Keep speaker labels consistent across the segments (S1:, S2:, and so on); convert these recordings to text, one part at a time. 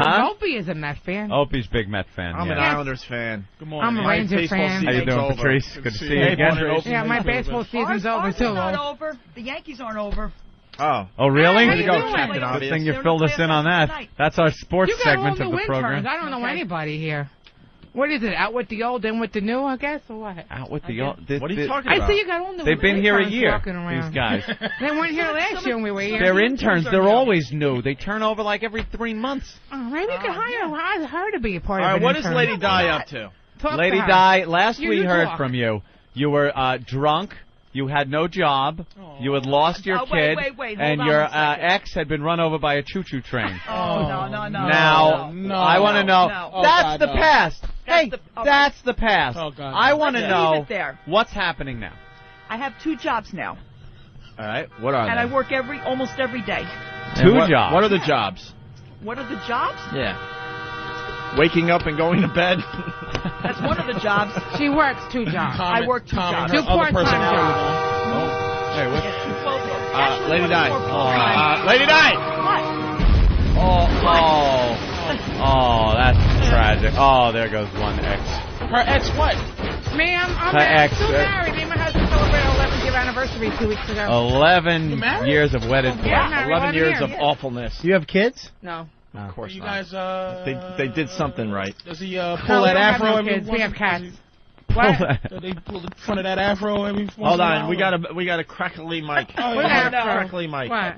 S1: Opie is a Met fan.
S2: Opie's big Met fan.
S3: I'm an Islanders fan.
S4: Good morning.
S1: I'm a Ranger fan.
S2: How you doing, Patrice? Good to see you again.
S1: Yeah, my baseball season's over, too.
S5: Not over. The Yankees aren't over.
S2: Oh, really?
S1: How you doing?
S2: Good thing you filled us in on that. That's our sports segment of the program.
S1: Interns. I don't know anybody here. What is it? Out with the old, in with the new, I guess, or what?
S2: Out with the old.
S3: What are you talking about?
S1: I see you got all new.
S2: They've been here a year,
S1: these
S2: guys.
S1: They weren't here last year when we were here.
S2: They're interns. They're always new. They turn over like every 3 months.
S1: Oh, maybe you could hire her to be a part
S3: of it. All right, what is
S1: intern.
S3: Lady Di up to?
S2: Lady Di, last we heard from you, you were drunk. You had no job. You had lost your kid, and your ex had been run over by a choo-choo train.
S5: No.
S2: Now, I want to know. That's the past. Hey, that's the past. I want to know what's happening now.
S5: I have 2 jobs now.
S3: All right, what are they?
S5: And I work almost every day.
S2: 2 jobs.
S3: What are the jobs?
S5: What are the jobs?
S3: Yeah. Waking up and going to bed.
S5: That's one of the jobs.
S1: She works 2 jobs.
S5: I work 2 jobs.
S1: 2 part-time jobs.
S2: Hey, what?
S3: Lady Di. Lady Di.
S5: What?
S2: Oh, that's tragic. Oh, there goes one ex.
S4: Her ex what?
S1: Ma'am, I'm still married. Me and my husband celebrated our 11th year anniversary 2 weeks ago.
S2: 11 years of wedded.
S1: Yeah,
S3: 11 years of awfulness.
S6: You have kids?
S1: No.
S3: Of course
S4: you
S3: not.
S4: guys,
S3: they did something right.
S4: Does he pull that afro every
S1: kids. We have cats.
S4: What? They pull the front of that afro every once
S3: Hold
S4: in a
S3: on,
S4: while?
S3: we got a crackly mic.
S1: Crackly
S3: mic.
S1: What?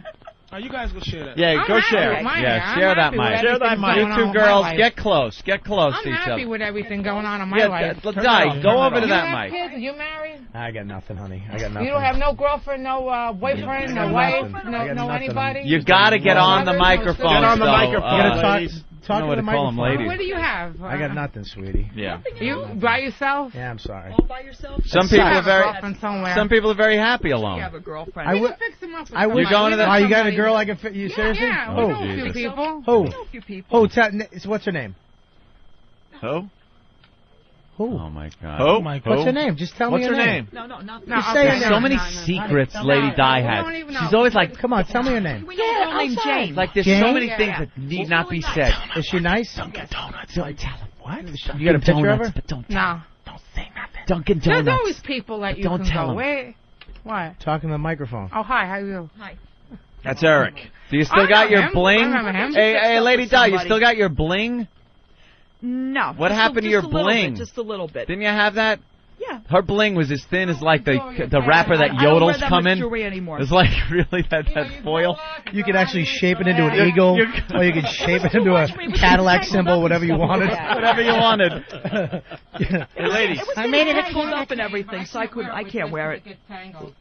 S4: Oh, you guys go share that.
S3: Yeah, go share.
S2: Yeah, share that mic.
S3: Share that mic.
S2: You 2 girls, get close. Get close to each other.
S1: I'm happy with everything going on in my life.
S2: Di, go over to that mic.
S1: You have kids? Are you married?
S6: I got nothing, honey. I got nothing.
S1: You don't have no girlfriend, no boyfriend, no wife, no anybody?
S2: You got to get on the microphone.
S3: Get on the microphone.
S6: Talk to the microphone.
S1: What do you have?
S6: I got nothing, sweetie.
S2: Yeah.
S1: You by yourself?
S6: Yeah, I'm sorry.
S5: All by yourself?
S2: Some people are very happy alone.
S5: You have a girlfriend.
S1: I would fix him up with
S6: you're going to the. Oh, you got a girl I can fit? You seriously?
S1: Yeah, we know a few people.
S6: Who? What's her name?
S3: Who?
S2: Oh my God.
S3: Who?
S6: What's her name? Just tell me her name.
S5: No, not.
S2: There's so many secrets Lady Di has. She's always like,
S6: come on, tell me her name.
S5: We know a girl named Jane.
S2: Like there's so many things that need not be said.
S6: Is she nice?
S2: Dunkin' Donuts. Don't tell him. What?
S6: You got a picture of her?
S2: But don't tell
S1: No.
S2: Don't say nothing. Dunkin' Donuts.
S1: There's always people that you
S2: Don't
S1: can
S2: tell
S1: go.
S2: him.
S1: Wait. What?
S6: Talking to the microphone.
S1: Oh, hi. How are you?
S5: Hi.
S3: That's Eric.
S2: Do you still got your bling?
S1: I remember him.
S2: Hey, Lady Di, you still got your bling?
S5: No.
S2: What happened to your bling?
S5: Just a little bit.
S2: Didn't you have that?
S5: Yeah.
S2: Her bling was as thin as like the wrapper that yodels come in. It's like really that foil.
S6: You could actually shape it into an eagle, or you could shape it into a Cadillac symbol, whatever you wanted.
S2: Whatever you wanted.
S3: Hey, ladies.
S5: I made it pulled up and everything, so I can't wear it.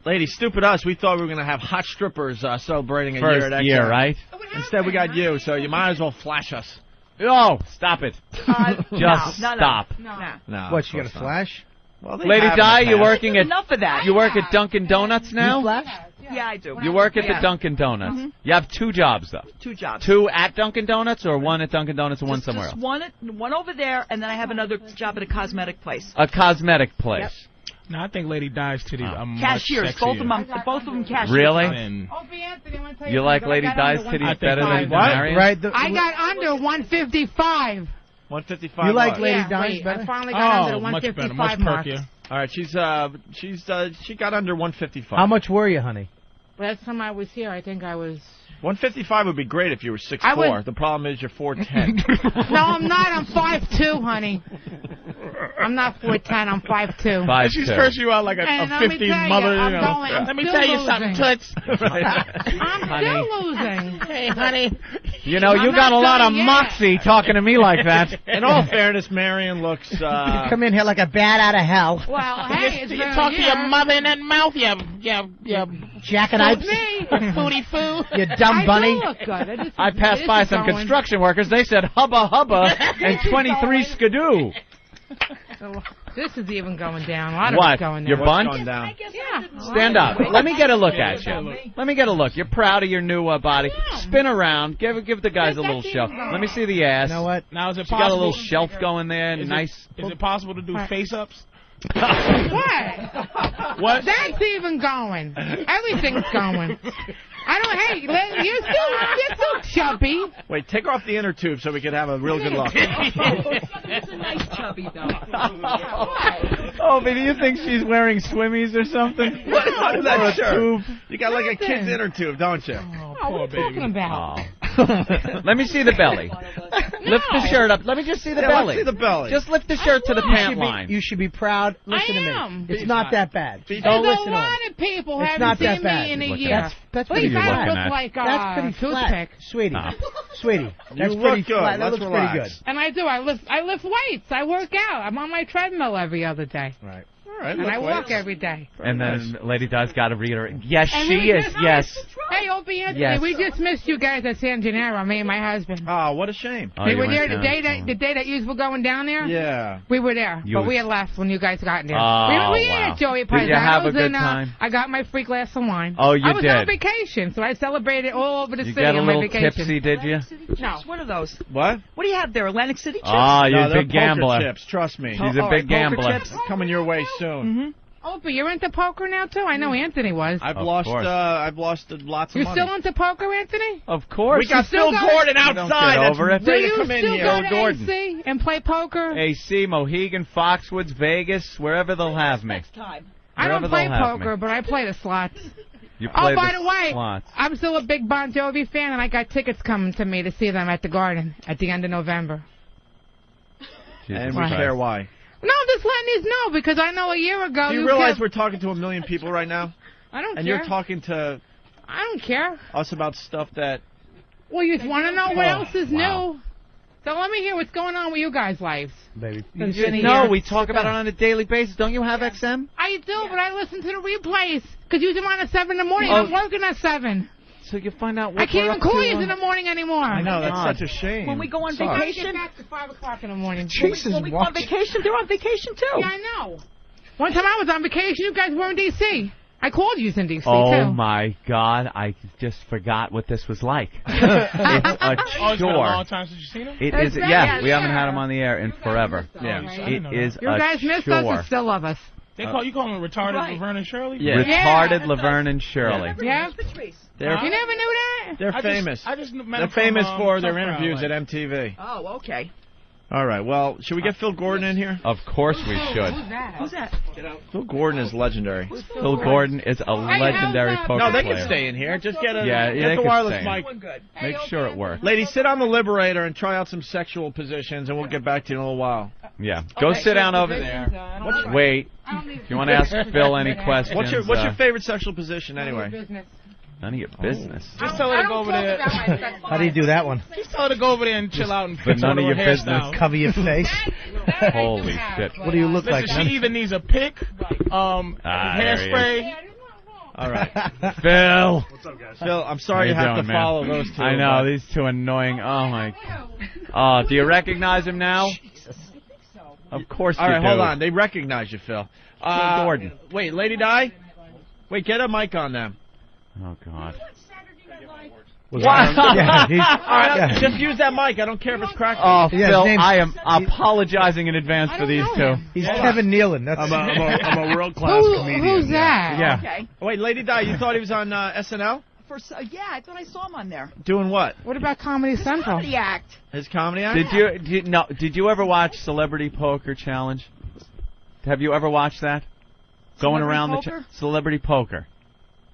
S3: Ladies, stupid us. We thought we were going to have hot strippers celebrating a year at
S2: First year, right?
S3: Instead, we got you, so you might as well flash us.
S2: Oh, stop it. Just stop.
S5: No.
S6: What, you got a flash?
S3: Well,
S2: Lady Di, you working at
S5: enough of that.
S2: You work at Dunkin' Donuts now?
S6: You flash?
S5: Yeah, I do.
S2: You work at the Dunkin' Donuts. You have 2 jobs though.
S5: 2 jobs.
S2: 2 at Dunkin' Donuts, or 1 at Dunkin' Donuts and 1 somewhere else.
S5: One over there, and then I have another job at a cosmetic place.
S2: A cosmetic place.
S5: Yep.
S4: No, I think Lady Di's titties are much
S5: cashiers.
S4: sexier.
S5: Both of them cashiers.
S2: Really? You like Lady Di's titties better than Marion?
S6: Right.
S1: I got under 155.
S3: 155.
S6: You like Lady
S1: Yeah,
S6: Di's better?
S1: I finally got under the
S4: much
S1: 155
S4: better, much
S1: mark.
S4: perkier.
S3: All right, she got under 155.
S6: How much were you, honey?
S1: Last time I was here, I think I was...
S3: 155 would be great if you were 6'4". The problem is you're 4'10".
S1: No, I'm not. I'm 5'2", honey. I'm not 4'10". I'm 5'2".
S2: 5'2".
S4: She's cursing you out like a 50s mother.
S1: Let
S4: me tell you something, Toots.
S1: I'm still losing.
S4: Hey, honey.
S2: You know, you got a lot of moxie talking to me like that.
S3: In all fairness, Marion looks...
S6: You come in here like a bat out of hell.
S1: Well, hey, it's
S4: you talk to your mother in that mouth, you
S6: jackanapes.
S4: Booty foo.
S6: You dumb bunny.
S1: I do look good.
S2: I passed by some construction workers. They said hubba hubba and 23 skidoo.
S1: This is even going down. A lot
S2: What?
S1: of it's going down.
S2: Your bun?
S3: Going down.
S1: Yeah.
S2: Stand up. Let me get a look at you. Let me get a look. You're proud of your new body. Spin around. Give the guys a little shelf. Let me see the ass.
S6: You know what?
S4: Now, is it
S2: She
S4: possible?
S2: got a little shelf going there. Nice.
S4: Is it possible to do face-ups?
S1: What?
S4: What?
S1: That's even going. Everything's going. I don't hate. You're still chubby.
S3: Wait, take off the inner tube so we can have a real good look.
S5: It's a nice chubby, though.
S2: Oh, but do you think she's wearing swimmies or something?
S3: What is that shirt?
S2: Tube?
S3: You got like a kid's inner tube, don't you?
S1: Oh, what are you talking about?
S2: Let me see the belly. Lift the shirt up. Let me just see the belly.
S3: Let's see the belly.
S2: Just lift the shirt to the pant line.
S6: You should be proud. Listen to me. It's not that bad.
S1: There's
S6: Don't
S1: a
S6: listen to
S1: lot
S6: him.
S1: of people
S6: It's
S1: haven't
S6: not that
S1: seen
S6: bad.
S1: me in a year.
S6: That's
S1: At least
S6: pretty
S1: I
S2: looking
S1: look
S2: at?
S1: like
S6: That's pretty flat,
S1: toothpick.
S6: sweetie. Sweetie, that's
S3: You
S6: pretty
S3: look good.
S6: flat. That
S3: Let's
S6: looks
S3: relax.
S6: pretty good.
S1: And I do. I lift weights. I work out. I'm on my treadmill every other day.
S6: Right.
S3: All right,
S1: And I
S3: look,
S1: walk
S3: wait.
S1: every day.
S2: And then Lady Di's got to reiterate. Yes,
S1: And
S2: she
S1: we
S2: is.
S1: just-
S2: Yes.
S1: Hey, Opie Anthony,
S2: Yes.
S1: we just missed you guys at San Gennaro, me and my husband.
S3: Oh, what a shame.
S2: Oh,
S1: we
S2: you
S1: were
S2: went
S1: there
S2: down.
S1: the day that you were going down there.
S3: Yeah.
S1: We were there,
S2: You
S1: but
S2: was-
S1: we had left when you guys got there.
S2: Oh,
S1: we
S2: wow.
S1: had Joey
S2: Did you have a
S1: Paisanos,
S2: good
S1: and
S2: time?
S1: I got my free glass of wine.
S2: Oh, you
S1: I was
S2: did.
S1: on vacation, so I celebrated all over the
S2: You
S1: city
S2: got a
S1: on my
S2: little
S1: vacation.
S2: tipsy, did you?
S1: No.
S5: What are those?
S3: What?
S5: What do you have there? Atlantic City chips?
S2: Ah, you're
S3: No,
S2: a
S3: they're
S2: big gambler.
S3: poker chips, trust me.
S2: She's a
S5: all
S2: big
S5: right, poker
S2: gambler.
S5: chips.
S3: Coming your way soon.
S1: Opie, you're into poker now too? I know Anthony was.
S3: I've
S2: Of
S3: lost
S2: course.
S3: lots of
S1: You
S3: money.
S1: still into poker, Anthony?
S2: Of course.
S3: We got
S1: still
S3: Phil
S1: got-
S3: Gordon
S2: Don't
S3: outside.
S2: get over
S3: That's
S2: it.
S1: Do
S3: ready to
S1: you
S3: come in
S1: still
S3: here.
S1: go to
S2: Gordon.
S1: AC and play poker?
S2: AC, Mohegan, Foxwoods, Vegas, wherever they'll have me.
S5: Next time.
S1: I don't
S2: wherever
S1: play
S2: they'll have me.
S1: poker, but I play the slots.
S2: You play
S1: Oh, by the way,
S2: slots.
S1: I'm still a big Bon Jovi fan, and I got tickets coming to me to see them at the Garden at the end of November.
S2: Jesus
S3: And we
S2: Christ.
S3: care why.
S1: No, I'm just letting you know because I know a year ago
S3: Do you realize
S1: kept-
S3: we're talking to 1 million people right now?
S1: I don't
S3: And
S1: care.
S3: you're talking to
S1: I don't care.
S3: us about stuff that...
S1: Well, you want to know what else is
S2: wow.
S1: new? So let me hear what's going on with you guys' lives.
S6: Baby.
S1: Since you're in a
S2: No,
S1: year.
S2: we talk about it on a daily basis. Don't you have XM?
S1: I do, but I listen to the replays because you them on at 7 in the morning.
S2: Oh.
S1: I'm working at 7.
S2: So you find out what
S1: I can't
S2: we're
S1: even
S2: up
S1: call
S2: to,
S1: you in the morning anymore.
S3: I know, that's
S2: God.
S3: such a shame.
S5: When we go on
S1: I get
S5: vacation,
S1: back to 5 o'clock in the morning.
S6: Jesus,
S5: when we go on vacation, they're on vacation too.
S1: Yeah, I know. One time I was on vacation, you guys were in D.C. I called you in D.C.
S2: Oh
S1: too.
S2: my God! I just forgot what this was like. It's
S4: Oh,
S2: a
S4: it's been a long
S2: chore.
S4: time since you've seen him?
S2: It
S1: That's
S2: is.
S1: right,
S2: Yeah,
S1: yeah,
S2: we haven't
S1: yeah.
S2: had him on the air in forever.
S3: Yeah.
S2: It is
S1: You
S2: a
S1: guys missed us
S2: chore.
S1: and still love us.
S4: You call him retarded
S5: Right.
S4: Laverne and Shirley?
S3: Yeah.
S2: Retarded Laverne and Shirley.
S1: Yeah?
S5: Patrice.
S3: They're,
S1: You never knew that?
S3: they're famous.
S4: I just met
S3: They're
S4: him from,
S3: famous for their
S4: Tough Crowd,
S3: interviews
S4: like.
S3: at MTV.
S5: Oh, okay.
S3: All right, well, should we get Phil Gordon in here?
S2: Of course we should.
S1: Who's that?
S5: Who's that?
S3: Phil Gordon is legendary.
S2: Phil Gordon is a legendary
S1: how's that?
S2: poker
S3: No, they
S2: player.
S3: can stay in here. Just get a
S2: Yeah,
S3: get
S2: they
S3: the
S2: can
S3: wireless
S2: stay in.
S3: mic.
S5: Doing good.
S2: Make sure it works.
S3: Ladies, sit on the Liberator and try out some sexual positions, and we'll get back to you in a little while.
S2: Yeah, go sit down over there. Wait. If you want to ask Phil any questions,
S3: What's your favorite sexual position anyway?
S2: none of your business.
S4: Just tell her to go over there.
S6: How do you do that one?
S4: Just tell her to go over there and chill out and
S2: But
S4: fix
S2: none
S4: all
S2: of
S4: her
S2: your business.
S4: hairstyles.
S6: Cover your face.
S2: Holy shit!
S6: What do you look
S4: Listen,
S6: like?
S4: she either needs a pick,
S2: there he
S4: hairspray.
S3: All right.
S2: Phil.
S3: Phil, I'm sorry you
S2: How you
S3: have
S2: doing,
S3: to
S2: man?
S3: follow those two.
S2: I know
S3: but-
S2: these two annoying. Oh my. Oh, do you recognize him now? Of course
S3: All
S2: you
S3: right,
S2: do.
S3: hold on. They recognize you, Phil.
S2: Gordon.
S3: Wait, Lady Di? Wait, get a mic on them.
S2: Oh God.
S6: Yeah, he's,
S3: All right,
S6: yeah.
S3: just use that mic. I don't care if it's cracked.
S2: Oh,
S6: Yeah, his
S2: Phil,
S6: name's-
S2: I am apologizing in advance
S1: I
S2: for
S1: don't
S2: these
S1: know
S2: two.
S1: him.
S6: He's Kevin Nealon. That's
S3: I'm a world-class comedian.
S1: Who's that?
S2: Yeah.
S5: Okay.
S3: Wait, Lady Di, you thought he was on SNL?
S5: Yeah, I thought I saw him on there.
S3: Doing what?
S1: What about Comedy Central?
S5: The act.
S3: His comedy act?
S2: Did you ever watch Celebrity Poker Challenge? Have you ever watched that? Going
S5: Celebrity
S2: around
S5: Poker?
S2: the Celebrity Poker.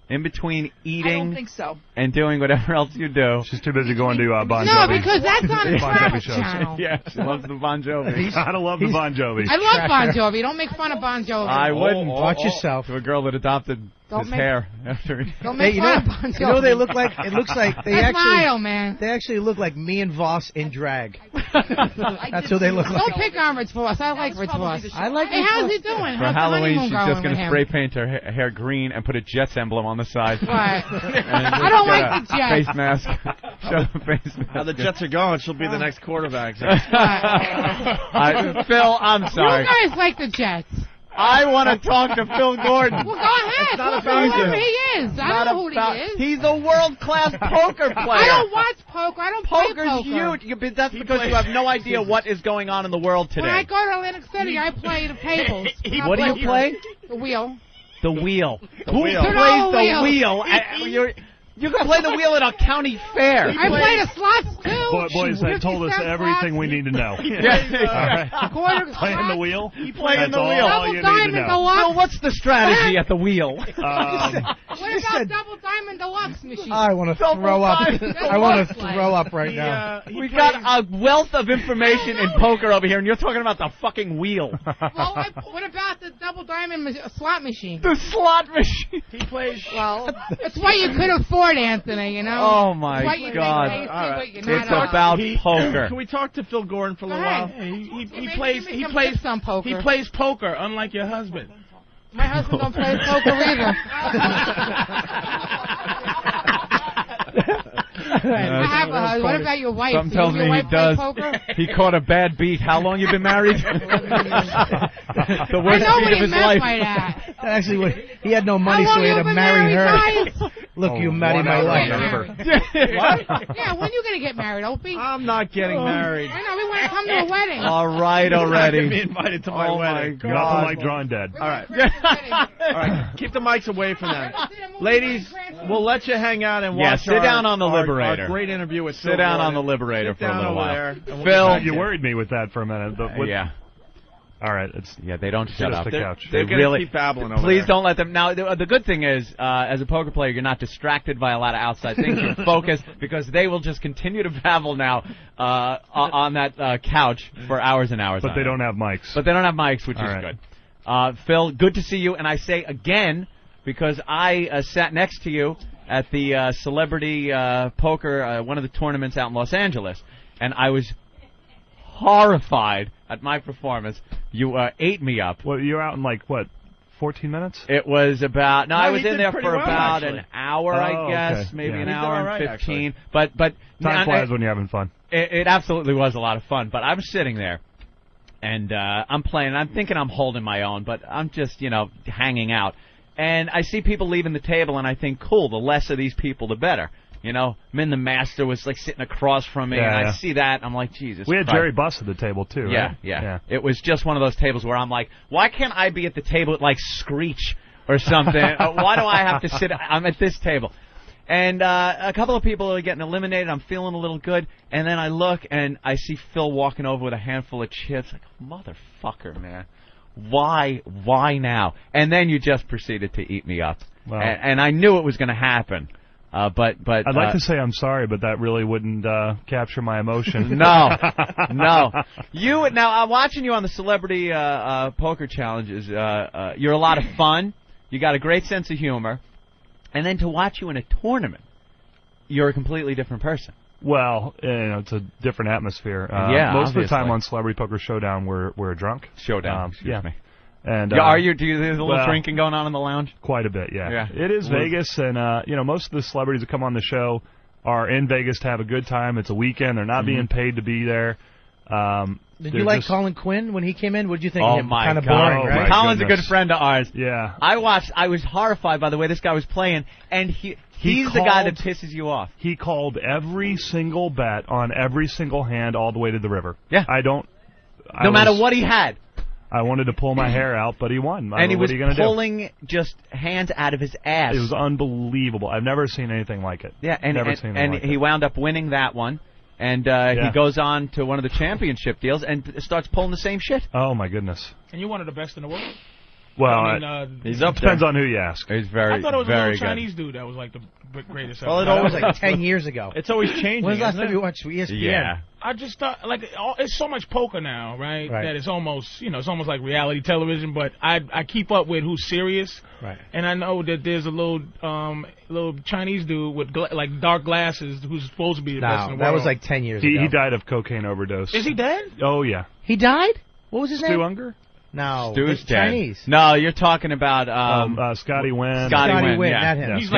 S2: In between
S5: I don't
S2: eating
S5: think so.
S2: and doing whatever else you do.
S7: She's too busy going to Bon
S1: No,
S7: Jovi.
S1: because that's on the
S7: Bon
S1: Travel
S7: Jovi shows.
S1: Channel.
S2: Yeah, she loves the Bon Jovi.
S7: I don't love the Bon Jovi.
S1: I love Bon Jovi. Don't make fun of Bon Jovi.
S2: I wouldn't.
S6: Watch yourself.
S2: To a girl that adopted
S1: Don't
S2: his
S1: make-
S2: hair after he...
S1: Don't
S6: Hey,
S1: make
S6: you
S1: fun
S6: know,
S1: of Bon Jovi.
S6: you know they look like? It looks like they
S1: That's
S6: actually.
S1: Mayo, man.
S6: They actually look like me and Voss in drag.
S5: I
S6: That's
S5: did
S6: who they
S5: see
S6: look
S5: that.
S6: like.
S1: Don't pick on Rich Voss. I like
S5: was
S1: Rich
S5: probably
S1: Voss.
S5: the show.
S6: I like.
S1: Hey, how's he doing?
S2: For
S1: How's the
S2: Halloween,
S1: honeymoon
S2: she's
S1: going
S2: just going
S1: with
S2: to
S1: him?
S2: spray paint her hair green and put a Jets emblem on the side.
S1: What?
S2: And
S1: I don't
S2: just
S1: like
S2: get
S1: the
S2: a
S1: Jets.
S2: Face mask. Show the face mask.
S3: How the Jets are going, she'll be the next quarterback.
S2: Phil, I'm sorry.
S1: You guys like the Jets.
S2: I want to talk to Phil Gordon.
S1: Well, go ahead.
S3: not
S1: Look
S3: about
S1: whoever
S3: you.
S1: he is. I don't know who
S2: about-
S1: he is.
S2: He's a world-class poker player.
S1: I don't watch poker. I don't play
S2: Poker's
S1: poker.
S2: huge. But that's because you have no idea what is going on in the world
S1: When I
S2: today.
S1: go to Atlantic City, I play the tables.
S2: What do you play?
S1: The wheel.
S2: The wheel.
S3: The
S2: Who
S3: wheel.
S2: plays
S1: No
S2: the
S1: wheel.
S2: wheel? You can play the wheel at a county fair.
S1: I played a slots too.
S7: Boys, that told us everything we need to know. Playing the wheel?
S2: Playing the wheel.
S7: All you need to know.
S2: Well, what's the strategy at the wheel?
S1: What about Double Diamond Deluxe machine?
S6: I want to throw up. I want to throw up right now.
S2: We got a wealth of information in poker over here, and you're talking about the fucking wheel.
S1: Well, what about the Double Diamond slot machine?
S2: The slot machine.
S4: He plays well.
S1: That's why you could afford Anthony, you know.
S2: Oh my God!
S1: All right.
S2: It's about poker.
S4: Can we talk to Phil Gordon for a little while? He plays
S1: some poker.
S4: He plays poker, unlike your husband.
S1: My husband don't play poker either. I have a husband. What about your wife?
S2: Something tells me he does. He caught a bad beat. How long you been married? The worst beat of his life.
S6: Actually, he had no money, so he had to marry her. Look, you married my wife.
S1: What? Yeah, when you gonna get married, Opie?
S4: I'm not getting married.
S1: I know, we want to come to a wedding.
S2: All right, already.
S4: Be invited to my wedding.
S7: Nothing like drawing dead.
S4: All right. All right. Keep the mics away from them. Ladies, we'll let you hang out and watch
S2: sit down on the Liberator.
S4: Our great interview with Phil
S2: Sit down
S4: Gordon.
S2: on the Liberator for a little while.
S7: Phil, you worried me with that for a minute. But
S2: yeah.
S7: All right.
S2: They don't shut up.
S7: The couch.
S2: They
S4: really keep babbling over
S2: Please
S4: there.
S2: don't let them. Now, the good thing is, as a poker player, you're not distracted by a lot of outside things. You're focused because they will just continue to babble now on that couch for hours and hours.
S7: But they don't have mics.
S2: But they don't have mics, which is good. Phil, good to see you. And I say again because I sat next to you at the Celebrity Poker, one of the tournaments out in Los Angeles, and I was horrified at my performance. You ate me up.
S7: Well, you were out in 14 minutes?
S2: It was about. No, I was in there for about
S7: actually.
S2: an hour, I guess, maybe an hour and 15. But
S7: time flies when you're having fun.
S2: It absolutely was a lot of fun. But I'm sitting there, and I'm playing. I'm thinking I'm holding my own, but I'm just hanging out. And I see people leaving the table, and I think, cool. The less of these people, the better. Min the Master was sitting across from me, and I see that. I'm like, Jesus
S7: We had
S2: Christ.
S7: Jerry Buss at the table, too, right?
S2: Yeah. It was just one of those tables where I'm like, why can't I be at the table at, Screech or something? Why do I have to sit? I'm at this table. And a couple of people are getting eliminated. I'm feeling a little good. And then I look, and I see Phil walking over with a handful of chips. Like, motherfucker, man. Why now? And then you just proceeded to eat me up.
S7: Well,
S2: and I knew it was going to happen. But
S7: I'd like to say I'm sorry, but that really wouldn't capture my emotion.
S2: No. I'm watching you on the Celebrity Poker Challenges. You're a lot of fun. You got a great sense of humor. And then to watch you in a tournament, you're a completely different person.
S7: Well, it's a different atmosphere. Most of the time on Celebrity Poker Showdown, we're drunk.
S2: Showdown, excuse me.
S7: And
S2: do you there's a little drinking going on in the lounge?
S7: Quite a bit, yeah. It is Vegas, and most of the celebrities that come on the show are in Vegas to have a good time. It's a weekend; they're not being paid to be there.
S6: Did you like Colin Quinn when he came in? What did you think of him?
S2: My
S6: kind of
S2: God.
S6: boring, right?
S2: Colin's a good friend of ours.
S7: Yeah.
S2: I was horrified by the way this guy was playing, and he's the guy that pisses you off.
S7: He called every single bet on every single hand all the way to the river.
S2: Yeah. No matter what he had.
S7: I wanted to pull my hair out, but he won.
S2: And he was pulling just hands out of his ass.
S7: It was unbelievable. I've never seen anything like it.
S2: Yeah, and he wound up winning that one. And he goes on to one of the championship deals and starts pulling the same shit.
S7: Oh, my goodness.
S4: And you're one of the best in the world.
S7: Well,
S2: he's up
S7: depends
S2: there.
S7: on who you ask.
S2: He's very,
S4: I thought it was
S2: very
S4: a little Chinese dude that was the greatest ever.
S6: Well, it always 10 years ago.
S4: It's always changing.
S6: When's the last time you watched ESPN?
S2: Yeah.
S4: I just thought, it's so much poker now, right? That it's almost, it's almost like reality television. But I keep up with who's serious,
S6: right?
S4: And I know that there's a little Chinese dude with dark glasses who's supposed to be the best in the world.
S6: That was 10 years ago.
S7: He died of cocaine overdose.
S4: Is he dead?
S7: Oh yeah.
S6: He died? What was his name?
S7: Stu Unger?
S6: No,
S2: Stu's dead.
S6: Chinese.
S2: No, you're talking about
S7: Scotty Nguyen.
S2: Scotty Nguyen,
S6: not him.
S4: He's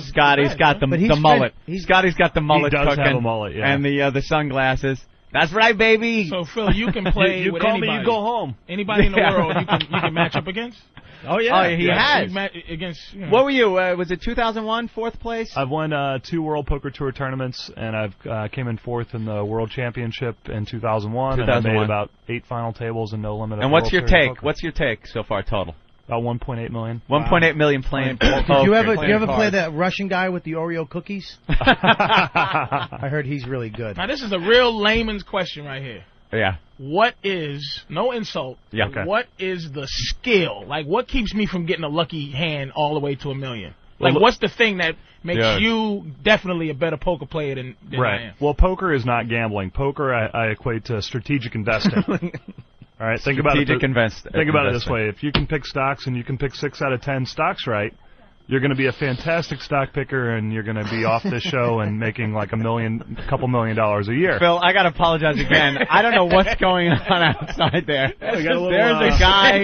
S2: Scotty's got the mullet. Scotty's got the mullet.
S7: He does
S2: cooking,
S7: have a mullet, yeah.
S2: And the sunglasses. That's right, baby.
S4: So Phil, you can play
S7: you
S4: with
S7: call
S4: anybody.
S7: me, you go home.
S4: Anybody in the world you can match up against.
S7: Oh yeah.
S2: Oh, he has.
S4: Against.
S2: What were you? Was it 2001, fourth place?
S7: I've won 2 World Poker Tour tournaments, and I've came in 4th in the World Championship in 2001. And I made about 8 final tables and no limit.
S2: And what's your take? What's your take so far total?
S7: About 1.8 million.
S2: 1.8 million playing.
S6: Do you ever play that Russian guy with the Oreo cookies? I heard he's really good.
S4: Now this is a real layman's question right here.
S2: Yeah.
S4: What is, no insult, what is the skill? Like, what keeps me from getting a lucky hand all the way to $1 million? Like, what's the thing that makes you definitely a better poker player than I am?
S7: Well, poker is not gambling. Poker I equate to strategic investing. All right, think about it this way. If you can pick stocks and you can pick 6 out of 10 stocks right, you're going to be a fantastic stock picker, and you're going to be off this show and making like $1 couple $1 million a year.
S2: Phil, I got to apologize again. I don't know what's going on outside there. There's a guy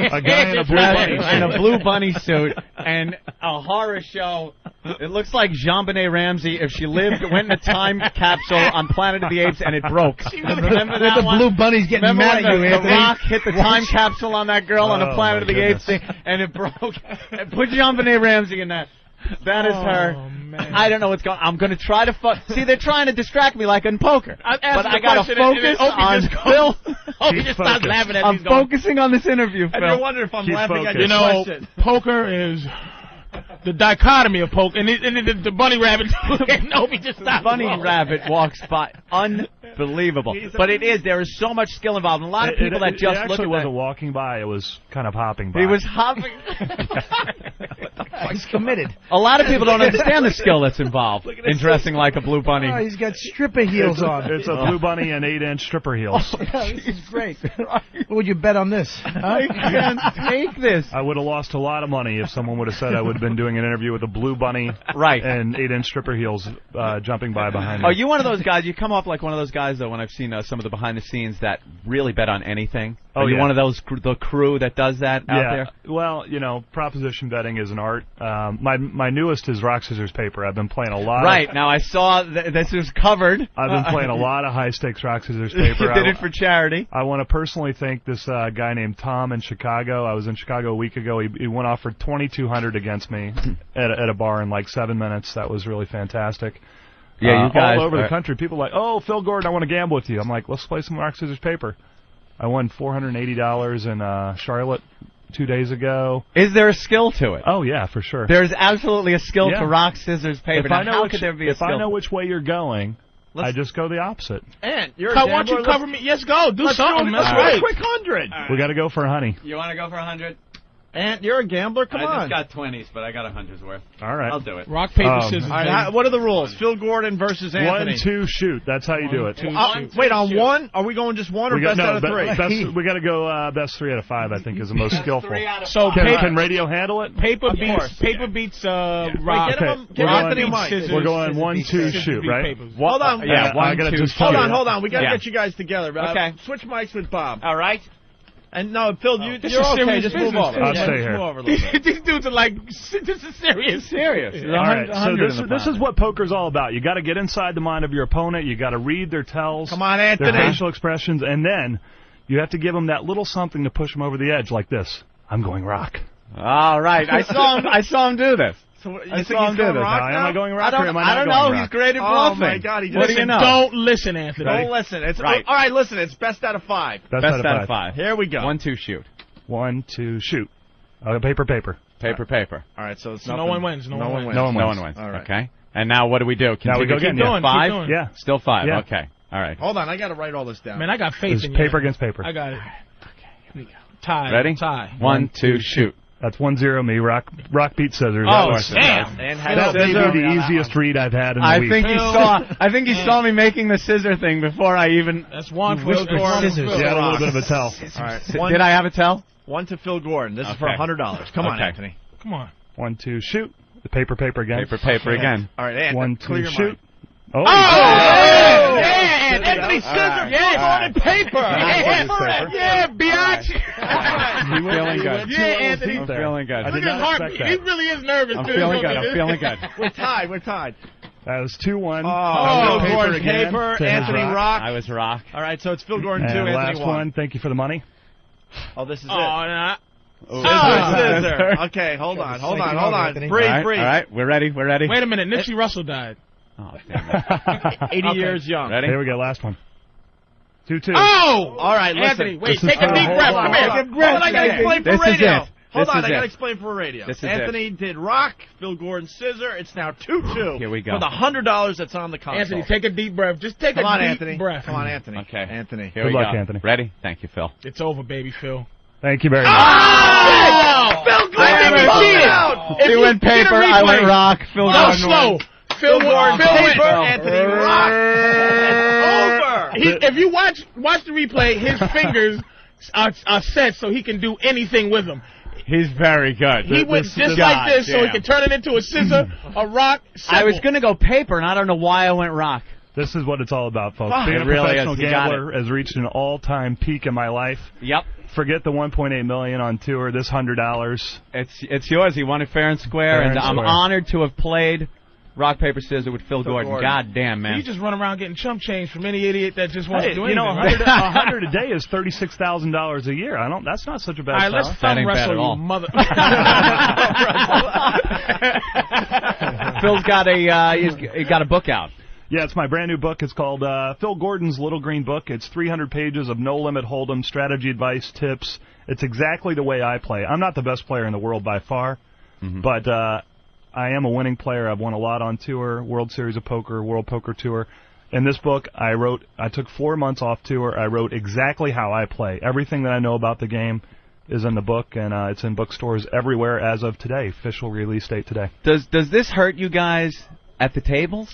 S2: in a blue bunny suit and a horror show. It looks like Jean-Benet Ramsey if she went in a time capsule on Planet of the Apes and it broke. Remember that
S6: the blue bunny's getting mad at you,
S2: The Rock hit the time capsule on that girl on the Planet of the Apes thing and it broke. Put Jean-Benet Ramsey in that. That is her. Man. I don't know what's going on. I'm going to try to see, they're trying to distract me like in poker. But I got to focus on Phil.
S4: He just stopped laughing at me.
S2: I'm focusing on this interview, Phil.
S3: And you're wondering if I'm laughing at your question.
S4: Poker is the dichotomy of poker. And the bunny rabbit, he just stopped.
S2: Bunny rabbit walks by. Unbelievable. But it is. There is so much skill involved. And a lot of people that just look at it.
S7: It wasn't walking by. It was kind of hopping by.
S2: He was hopping.
S6: He's committed.
S2: A lot of people don't understand the skill that's involved in dressing like a blue bunny.
S6: Oh, he's got stripper heels on.
S7: It's a blue bunny and 8-inch stripper heels.
S6: This is great. What would you bet on this?
S2: I can't take this.
S7: I would have lost a lot of money if someone would have said I would have been doing an interview with a blue bunny and 8-inch stripper heels jumping by behind me.
S2: Are you one of those guys? You come off like one of those guys, though, when I've seen some of the behind the scenes that really bet on anything. Are you one of those, the crew that does that out there?
S7: Well, proposition betting is an art. My newest is rock, scissors, paper. I've been playing a lot.
S2: Right. Now, I saw this was covered.
S7: I've been playing a lot of high-stakes rock, scissors, paper.
S2: You did it for charity.
S7: I want to personally thank this guy named Tom in Chicago. I was in Chicago a week ago. He went off for $2,200 against me at a bar in like 7 minutes. That was really fantastic.
S2: Yeah, you guys.
S7: All over the country, people are like, oh, Phil Gordon, I want to gamble with you. I'm like, let's play some rock, scissors, paper. I won $480 in Charlotte 2 days ago.
S2: Is there a skill to it?
S7: Oh, yeah, for sure.
S2: There's absolutely a skill to rock, scissors, paper. How could there be a skill?
S7: If I know which way you're going, I just go the opposite.
S3: And you're a gambler.
S4: Why don't you cover me? Yes, go. Do something.
S3: Let's
S4: right.
S3: Quick 100.
S7: We got to go for a honey.
S2: You want to go for 100?
S3: And you're a gambler. Come on.
S2: I just got 20s, but I got 100's worth.
S7: All right.
S2: I'll do it.
S4: Rock, paper, scissors.
S3: All right, what are the rules? Phil Gordon versus Anthony.
S7: 1, 2, shoot. That's how you do it.
S3: Wait, on one? Are we going just one or best out of 3?
S7: We got to go best 3 out of 5. I think is the most skillful.
S4: So
S7: can radio handle it?
S4: Paper beats rock.
S3: Get Anthony Mike.
S7: We're going 1, 2, shoot, right?
S3: Hold on.
S2: Yeah,
S3: hold on. We got to get you guys together.
S2: Okay.
S3: Switch mics with Bob.
S2: All right.
S3: And no, Phil, you're okay. Just move over.
S7: I'll stay here.
S3: Move over a little bit.
S4: These dudes are like, this is serious.
S2: Serious.
S7: All right, so this is what poker's all about. You got to get inside the mind of your opponent. You got to read their tells.
S3: Come on, Anthony.
S7: Their facial expressions, and then you have to give them that little something to push them over the edge, like this. I'm going rock.
S2: All right, I saw him do this.
S3: So you think he's going rock now?
S7: Am I going rock or am I not
S2: I don't
S7: going
S2: know.
S7: rock?
S2: He's great at bluffing.
S3: Oh, my God.
S2: What do you know?
S4: Don't listen, Anthony.
S3: Don't listen. It's
S2: right.
S3: All right, listen. It's best out of 5.
S7: Best out of 5.
S3: Here we go.
S2: 1, 2, shoot.
S7: 1, 2, shoot. Paper.
S2: Paper.
S3: All right, so it's
S4: no one wins. No one wins.
S2: No one wins.
S3: All right.
S2: Okay. And now what do we do?
S7: Now we go again.
S2: 5?
S7: Yeah.
S2: Still 5.
S7: Yeah.
S2: Okay. All right.
S3: Hold on. I got to write all this down.
S4: Man, I got faith in you.
S7: Paper against paper.
S4: I got it. Okay, here we go. Tie.
S2: Ready?
S4: Tie.
S2: 1, 2, shoot.
S7: That's 1-0 me. Rock beat scissors.
S2: Oh,
S4: damn.
S7: That may be the easiest read I've had in the week.
S2: I think he saw me making the scissor thing before I even.
S4: That's one for
S6: scissors.
S7: Yeah, a little bit of a tell.
S3: All right.
S2: Did I have a tell?
S3: 1 to Phil Gordon. This is for $100. Come on, Anthony.
S4: Come on.
S7: 1, 2, shoot. The paper again.
S2: Paper again.
S3: All right, Anthony.
S7: 1, 2, shoot.
S3: Oh,
S4: yeah, Anthony
S3: scissors. Yeah, paper.
S4: Yeah, biatch.
S2: I'm feeling good.
S4: Yeah, Anthony.
S2: I'm feeling good.
S4: Look at his heartbeat. He really is nervous.
S2: I'm feeling good.
S3: We're tied.
S7: That was 2-1.
S3: Gordon, paper. Anthony, rock.
S2: I was rock.
S3: All right, so it's Phil Gordon 2,
S7: and
S3: Anthony
S7: last
S3: 1.
S7: one. Thank you for the money.
S3: Oh, this is it.
S4: Nah.
S3: Scissor. Okay, hold on. Breathe.
S2: All right, we're ready.
S4: Wait a minute. Nipsey Russell died.
S2: Oh, damn it.
S3: 80 years young.
S2: Ready?
S7: Here we go. Last one. 2-2.
S4: Oh!
S3: All right, listen.
S4: Anthony, wait. Take a deep breath. Come here.
S3: I got to play for radio. Hold on, I got to explain for radio. Anthony did rock, Phil Gordon scissor. It's now 2-2.
S2: Here we go.
S3: For the $100 that's on the console.
S4: Anthony, take a deep breath. Just take a deep breath.
S3: Come on, Anthony.
S2: Okay.
S3: Anthony.
S2: Here we
S7: Good luck,
S2: go.
S7: Anthony.
S2: Ready? Thank you, Phil.
S4: It's over, baby, Phil.
S7: Thank you very much.
S3: Phil Gordon out.
S2: He went paper, I went rock. Phil Gordon
S4: slow. Phil Gordon,
S3: paper, Anthony rock. It's over.
S4: If you watch the replay, his fingers are set so he can do anything with them.
S2: He's very good.
S4: He went just like this so he can turn it into a scissor, a rock. Simple.
S2: I was going to go paper, and I don't know why I went rock.
S7: This is what it's all about, folks.
S2: Oh,
S7: Being a
S2: really
S7: professional gambler has reached an all-time peak in my life.
S2: Yep.
S7: Forget the $1.8 million on tour. This $100.
S2: It's yours. He won it fair and square, and I'm honored to have played rock, paper, scissors with Phil Gordon. God damn, man.
S4: You just run around getting chump change from any idiot that just wants to do anything.
S7: $100 a day is $36,000 a year. That's not such a bad
S4: let's thumb wrestle you, mother.
S2: Phil's got he's got a book out.
S7: Yeah, it's my brand new book. It's called Phil Gordon's Little Green Book. It's 300 pages of no-limit hold'em, strategy, advice, tips. It's exactly the way I play. I'm not the best player in the world by far, but I am a winning player. I've won a lot on tour, World Series of Poker, World Poker Tour. In this book, I took 4 months off tour. I wrote exactly how I play. Everything that I know about the game is in the book, and it's in bookstores everywhere as of today. Official release date today.
S2: Does this hurt you guys at the tables?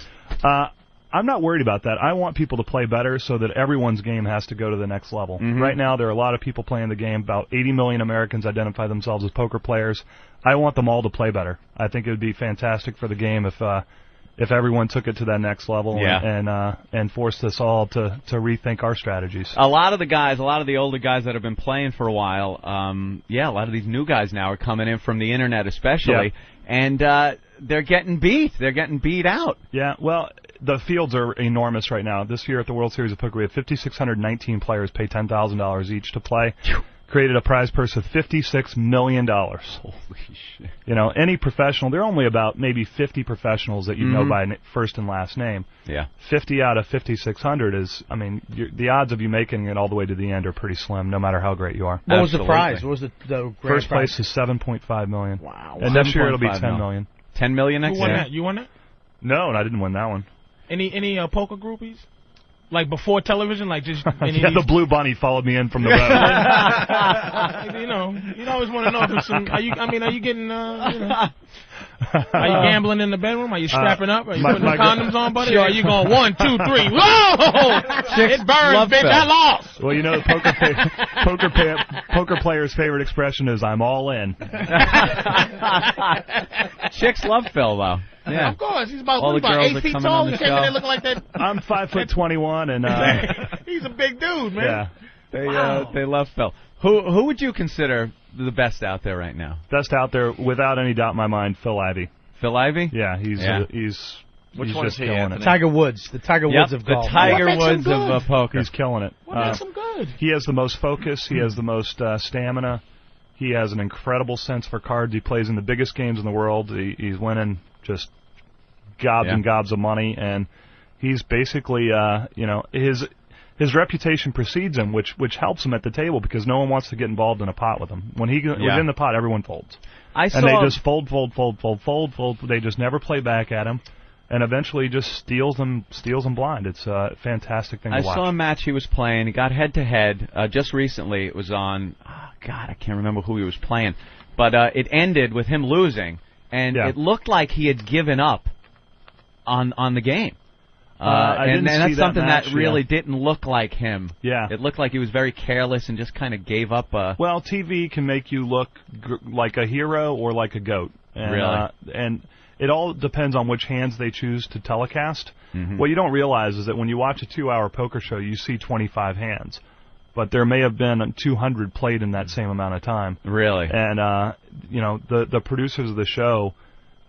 S7: I'm not worried about that. I want people to play better so that everyone's game has to go to the next level. Right now, there are a lot of people playing the game. About 80 million Americans identify themselves as poker players. I want them all to play better. I think it would be fantastic for the game if everyone took it to that next level and forced us all to rethink our strategies.
S2: A lot of the older guys that have been playing for a while, a lot of these new guys now are coming in from the internet especially, and they're getting beat. They're getting beat out. Yeah, well, the fields are enormous right now. This year at the World Series of Poker, we have 5,619 players pay $10,000 each to play. Created a prize purse of $56 million. Holy shit. You know, any professional, there are only about maybe 50 professionals that you know by first and last name. Yeah. 50 out of 5,600 is, I mean, the odds of you making it all the way to the end are pretty slim, no matter how great you are.
S6: What was the prize? What was the grand
S7: First
S6: prize?
S7: place is $7.5 million.
S6: Wow.
S7: And next year it'll be $10 million.
S2: $10 million next year?
S4: Who won that? You won that?
S7: No, I didn't win that one.
S4: Any poker groupies? Like before television, like just
S7: the Blue Bunny followed me in from the road.
S4: You always want to know if there's some. Are you getting? Are you gambling in the bedroom? Are you strapping up? Are you putting the condoms on, buddy? Or are you going 1, 2, 3? Whoa! It burns, bitch. I lost.
S7: Well, poker players' favorite expression is "I'm all in."
S2: Chicks love Phil though.
S4: Yeah, of course. He's about 8 feet tall. He came in there looking like that.
S7: I'm 5'21", and
S4: he's a big dude, man.
S7: Yeah,
S2: they love Phil. Who would you consider the best out there right now?
S7: Best out there, without any doubt in my mind, Phil Ivey.
S2: Phil Ivey?
S7: Yeah, he's
S3: Which one is he?
S6: Tiger Woods. The Tiger Woods of golf.
S2: The Tiger Woods of poker.
S7: He's killing it.
S4: What makes him good?
S7: He has the most focus. He has the most stamina. He has an incredible sense for cards. He plays in the biggest games in the world. He's winning just gobs and gobs of money, and he's basically, his reputation precedes him, which helps him at the table because no one wants to get involved in a pot with him. When he was in the pot, everyone folds. They just fold. They just never play back at him, and eventually just steals them blind. It's a fantastic thing to watch.
S2: I saw a match he was playing. He got head-to-head just recently. It was on, I can't remember who he was playing, but it ended with him losing, and it looked like he had given up on the game. And that's something that really didn't look like him. Yeah. It looked like he was very careless and just kind of gave up.
S7: Well, TV can make you look like a hero or like a goat. And,
S2: really?
S7: And it all depends on which hands they choose to telecast. What you don't realize is that when you watch a 2-hour poker show, you see 25 hands. But there may have been 200 played in that same amount of time.
S2: Really?
S7: And, the producers of the show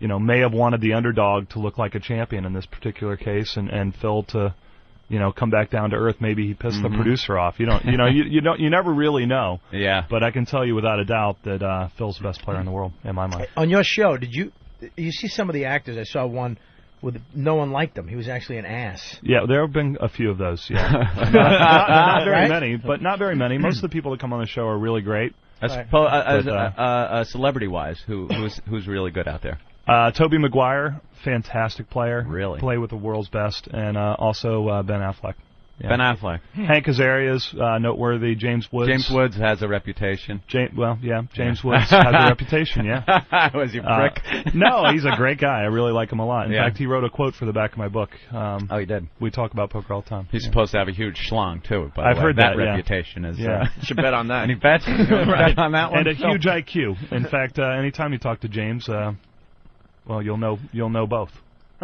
S7: may have wanted the underdog to look like a champion in this particular case, and Phil to, come back down to earth. Maybe he pissed the producer off. You never really know. Yeah. But I can tell you without a doubt that Phil's the best player in the world, in my mind.
S6: On your show, did you see some of the actors? I saw one with no one liked him. He was actually an ass.
S7: Yeah, there have been a few of those. Yeah. not very many, but not very many. Most of the people that come on the show are really great.
S2: Celebrity-wise, who's really good out there?
S7: Tobey Maguire, fantastic player.
S2: Really?
S7: Play with the world's best. And also Ben Affleck.
S2: Yeah. Ben Affleck.
S7: Hank Azaria's noteworthy. James Woods.
S2: James Woods has a reputation.
S7: James Woods has a reputation, yeah.
S2: Was he a prick?
S7: No, he's a great guy. I really like him a lot. In fact, he wrote a quote for the back of my book.
S2: He did?
S7: We talk about poker all the time.
S2: He's supposed to have a huge schlong, too.
S7: I've heard that
S2: reputation is...
S3: You should bet on that.
S2: Any bets? Bet on that one?
S7: And a huge IQ. In fact, anytime you talk to James, you'll know both.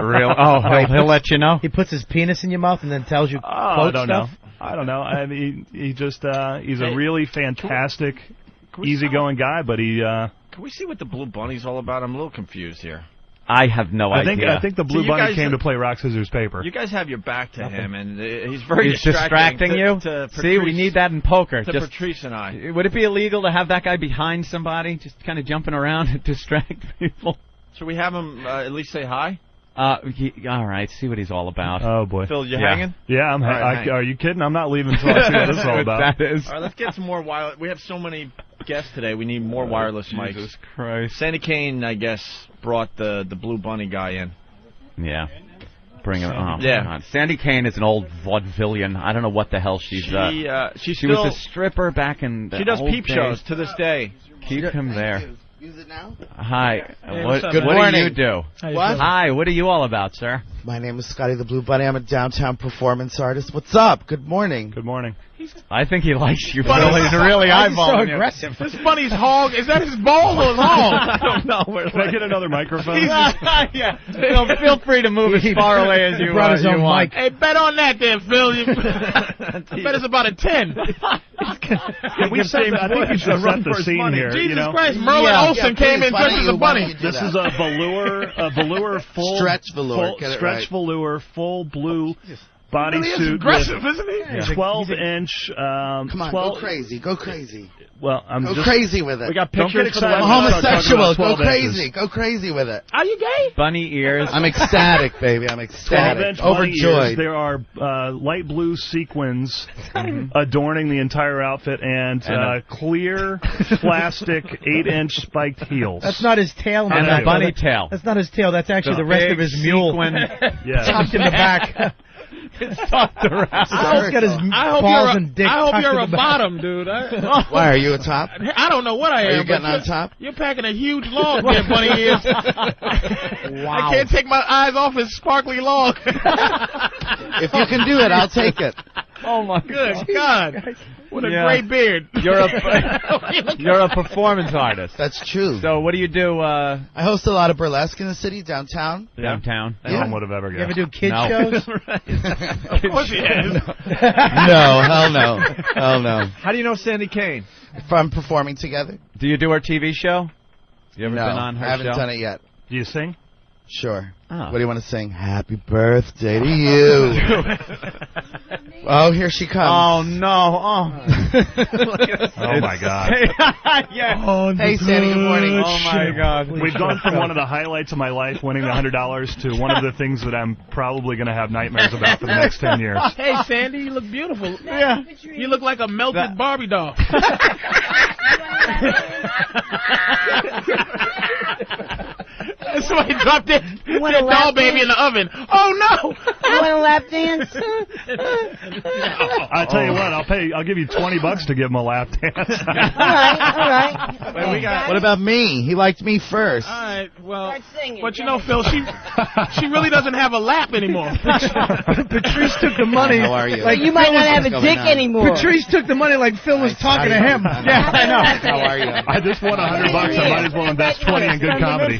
S2: Real? Oh, he'll let you know.
S6: He puts his penis in your mouth and then tells you quote stuff.
S7: I don't know. I mean, he's a really fantastic, easygoing guy. But
S3: can we see what the Blue Bunny's all about? I'm a little confused here.
S2: I have no idea.
S7: I think the Blue Bunny came to play rock scissors paper.
S3: You guys have your back to him, and he's
S2: distracting you. See, we need that in poker.
S3: To Patrice and I.
S2: Would it be illegal to have that guy behind somebody, just kind of jumping around and distract people?
S3: Should we have him at least say hi?
S2: All right, see what he's all about.
S7: Oh, boy.
S3: Phil, you hanging?
S7: Yeah, I'm hanging. Are you kidding? I'm not leaving until I see what this is all about.
S2: That is.
S3: All right, let's get some more wireless. We have so many guests today. We need more wireless mics.
S2: Jesus Christ.
S3: Sandy Kane, I guess, brought the Blue Bunny guy in.
S2: Yeah. Bring him on. Yeah. Sandy Kane is an old vaudevillian. I don't know what the hell she's... She was a stripper back in the
S3: She does peep
S2: days.
S3: shows to this day.
S2: Keep him there.
S8: Use it now?
S2: Hi.
S8: Hey,
S2: what
S8: do
S2: you do?
S8: What?
S2: Hi, what are you all about, sir?
S8: My name is Scotty the Blue Bunny. I'm a downtown performance artist. What's up? Good morning.
S7: Good morning.
S2: I think he likes you.
S4: He's
S2: really eyeballing
S6: so aggressive.
S4: This bunny's hog, is that his ball or his hog?
S3: I don't know.
S7: Can I get another microphone?
S2: Yeah. Feel free to move as far away as you
S6: brought his own
S2: want.
S6: mic.
S4: Hey, bet on that there, Phil. I bet it's about a 10.
S7: I think we should set the scene here.
S4: Jesus Christ, Merlin Olsen came in dressed as a bunny.
S7: This is a velour full...
S8: Stretch velour.
S7: Stretch velour, full blue... bodysuit,
S4: aggressive, isn't he?
S7: Yeah. 12-inch.
S8: Come on, go crazy, go crazy.
S7: Well,
S8: go crazy with it.
S3: We got pictures.
S8: I'm homosexual. Go crazy, go crazy with it.
S4: Are you gay?
S2: Bunny ears.
S8: I'm ecstatic, baby. I'm ecstatic.
S7: 12-inch
S8: Overjoyed.
S7: Ears. There are light blue sequins adorning the entire outfit, and clear plastic 8-inch spiked heels.
S6: That's not his tail.
S2: And a bunny tail.
S6: That's not his tail. That's actually the rest of his mule. Tucked in the back.
S2: It's tucked around.
S6: He's got his balls and dick.
S4: I hope you're a bottom, dude.
S8: Why, are you a top?
S4: I don't know what I am.
S8: Are you getting on top?
S4: You're packing a huge log there, bunny ears.
S6: Wow.
S4: I can't take my eyes off his sparkly log.
S8: If you can do it, I'll take it.
S2: Oh, my
S4: Good God. What a great beard.
S2: You're a performance artist.
S8: That's true.
S2: So what do you do?
S8: I host a lot of burlesque in the city, downtown.
S2: Downtown?
S7: No one would have ever guessed.
S6: You ever do kid shows?
S4: Of course he has.
S8: No, hell no. Hell no.
S3: How do you know Sandy Kane?
S8: From performing together?
S2: Do you do her TV show? You ever been on her show?
S8: I haven't done it yet.
S7: Do you sing?
S8: Sure.
S2: Oh.
S8: What do you want to sing? Happy birthday to you. Oh, here she comes.
S2: Oh, no. Oh,
S7: oh my God.
S2: Yeah.
S8: Hey, Sandy, good morning.
S2: Oh, my God.
S7: We've gone from one of the highlights of my life, winning the $100, to one of the things that I'm probably going to have nightmares about for the next 10 years.
S4: Hey, Sandy, you look beautiful. Yeah. You look like a melted Barbie doll. Somebody dropped their doll baby in the oven. Oh no!
S9: You want a lap dance?
S7: I'll tell you what. I'll give you $20 to give him a lap dance.
S9: All right.
S8: Wait, what about me? He liked me first.
S4: All right. Well,
S9: singing,
S4: but you know, Phil, she really doesn't have a lap anymore.
S6: Patrice took the money.
S8: How are you?
S9: Like you might not have a dick anymore.
S6: Patrice took the money like Phil was talking to him.
S8: Yeah, I know. How are you?
S7: I just won $100. I might as well invest 20 in good comedy.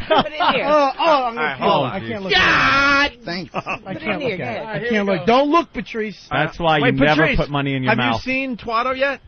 S6: I can't look.
S4: God!
S8: Thanks.
S6: I can't look at it. I can't look. Don't look, Patrice.
S2: That's why you never put money in your mouth.
S3: Have you seen Twat-O yet?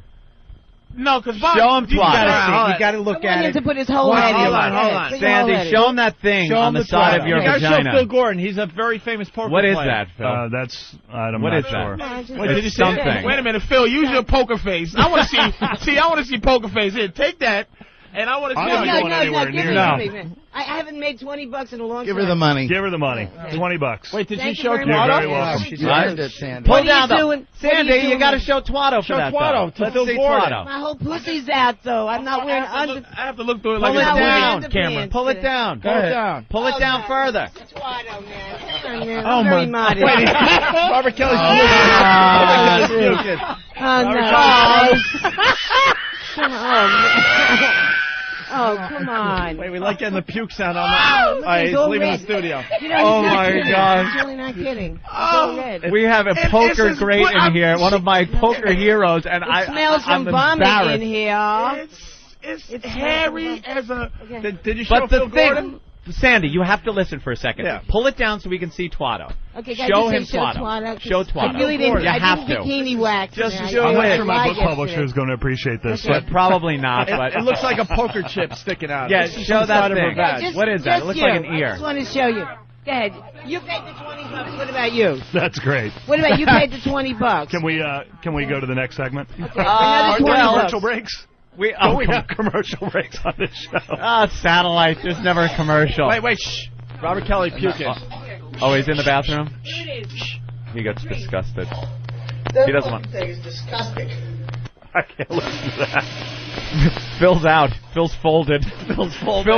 S4: No, because
S2: show him
S6: You got to look at it.
S9: To put his whole head in.
S3: Hold on.
S2: Sandy, show him that thing on the side of your
S3: You guys show
S2: vagina.
S3: Phil Gore. He's a very famous poker player.
S2: What is that, Phil?
S7: I'm
S2: What
S7: not
S2: is
S7: sure.
S2: that?
S4: Wait, did you say
S2: something.
S4: Wait a minute, Phil. Use your poker face. I want to see. I want to see poker face. Here, take that. And I want to
S7: I'm
S4: see
S7: not
S4: how
S7: going anywhere near
S9: that. I haven't made $20 in a long time.
S8: Give her the money.
S7: Give her the money. $20.
S4: Wait, did
S9: Thank
S4: you
S9: you
S4: show
S9: very
S7: You're
S9: much.
S7: very welcome.
S8: She earned it, Sandy.
S2: Pull
S9: What are you
S2: down, though.
S9: doing? What are
S2: Sandy,
S9: you
S2: you
S9: doing?
S2: got to show Twat-O for
S3: Show
S2: that,
S3: Twat-O
S2: though.
S3: to
S2: Let's
S3: Phil
S2: see
S3: Gordon.
S2: Twat-O.
S9: My whole pussy's out, though. I'm not wearing under.
S4: I have to look through it
S2: Pull
S4: like
S2: it
S4: a
S2: down.
S4: camera.
S2: Pull it down.
S3: Pull it down.
S2: Pull it down further.
S9: Twat-O, man.
S3: Oh,
S9: I'm very modest.
S3: Robert Kelly's puking.
S9: Oh, no. Come on. Oh, come on.
S3: Wait, we like getting the puke sound on
S9: Oh,
S3: that.
S9: look,
S3: All right,
S9: he's
S3: he's
S9: all
S3: leaving
S9: red.
S3: the studio.
S9: You know,
S2: Oh,
S9: he's not
S2: my
S9: kidding.
S2: God.
S9: He's really not kidding. He's all red.
S2: We have a poker great in here, one of my poker heroes, and
S9: It smells from
S2: I'm
S9: vomit
S2: embarrassed.
S9: in here.
S4: It's hairy as a.
S9: Okay.
S3: Did you show
S2: But the
S3: Phil
S2: thing,
S3: Gordon?
S2: Sandy, you have to listen for a second.
S3: Yeah.
S2: Pull it down so we can see Twat-O.
S9: Okay, guys,
S2: Show
S9: just
S2: him
S9: say
S2: Twat-O.
S9: 'cause
S2: Show Twat-O.
S9: I really didn't.
S2: You
S9: I
S2: have
S9: didn't
S2: to.
S9: bikini wax.
S3: Just
S9: today.
S3: show
S9: I
S7: I'm
S3: it.
S7: not
S9: got
S7: sure my
S9: live
S7: book
S9: yesterday.
S7: publisher is going to appreciate this.
S2: But probably not. But
S3: It looks like a poker chip sticking out.
S2: Yeah,
S3: This is
S2: show
S3: the
S2: that
S3: side of her
S2: thing.
S3: badge.
S9: Just-
S2: What is that? It
S9: just
S2: looks
S9: you.
S2: like an ear.
S9: I just want to show you. Go ahead. You paid the $20. What about you?
S7: That's great.
S9: What about you? Paid the $20.
S7: Can we go to the next segment?
S9: Okay, another
S2: well,
S9: $20.
S7: Commercial breaks?
S2: We
S7: We have commercial breaks on this show.
S2: satellite. There's never a commercial.
S3: Wait, shh. Robert Kelly puking.
S2: Oh, he's in the bathroom? He gets disgusted. He doesn't want.
S6: It's disgusting.
S7: I can't listen to that.
S2: Phil's out. Phil's folded. Phil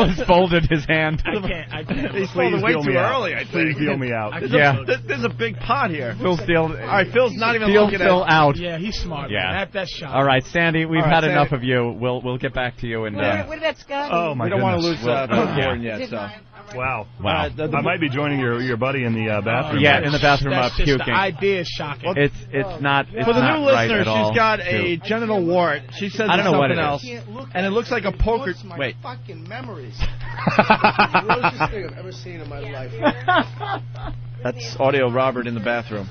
S2: has folded his hand.
S4: I can't.
S3: He's
S7: Please
S3: folded way
S7: feel
S3: too
S7: me out.
S3: early, I
S7: Please
S3: think.
S7: feel me out.
S2: Yeah.
S3: There's a big pot here.
S2: Phil's still.
S3: All right, Phil's not even
S2: Phil
S3: looking
S2: Phil
S3: at
S2: out.
S4: Yeah, he's smart.
S2: Yeah.
S4: Man. That's shocking.
S2: All right, Sandy, we've
S3: All right,
S2: had
S3: Sandy.
S2: enough of you. We'll get back to you and.
S9: What about Scott?
S7: Oh, my
S3: We don't want to
S7: goodness.
S3: lose Phil
S2: yeah.
S3: Gordon yet, so.
S7: Wow.
S2: Wow.
S7: I might be joining your buddy in the bathroom.
S2: Yeah, in the bathroom
S4: That's just
S2: puking.
S4: the idea is shocking.
S2: It's not. It's
S3: For the
S2: not
S3: new
S2: right
S3: listeners,
S2: at all.
S3: she's got a genital wart. She says
S2: I don't
S3: it's
S2: know what
S3: something
S2: it
S3: else,
S2: is.
S3: and it looks like a poker. Wait.
S6: Fucking memories. The grossest thing I've ever seen in my life.
S3: That's audio Robert in the bathroom.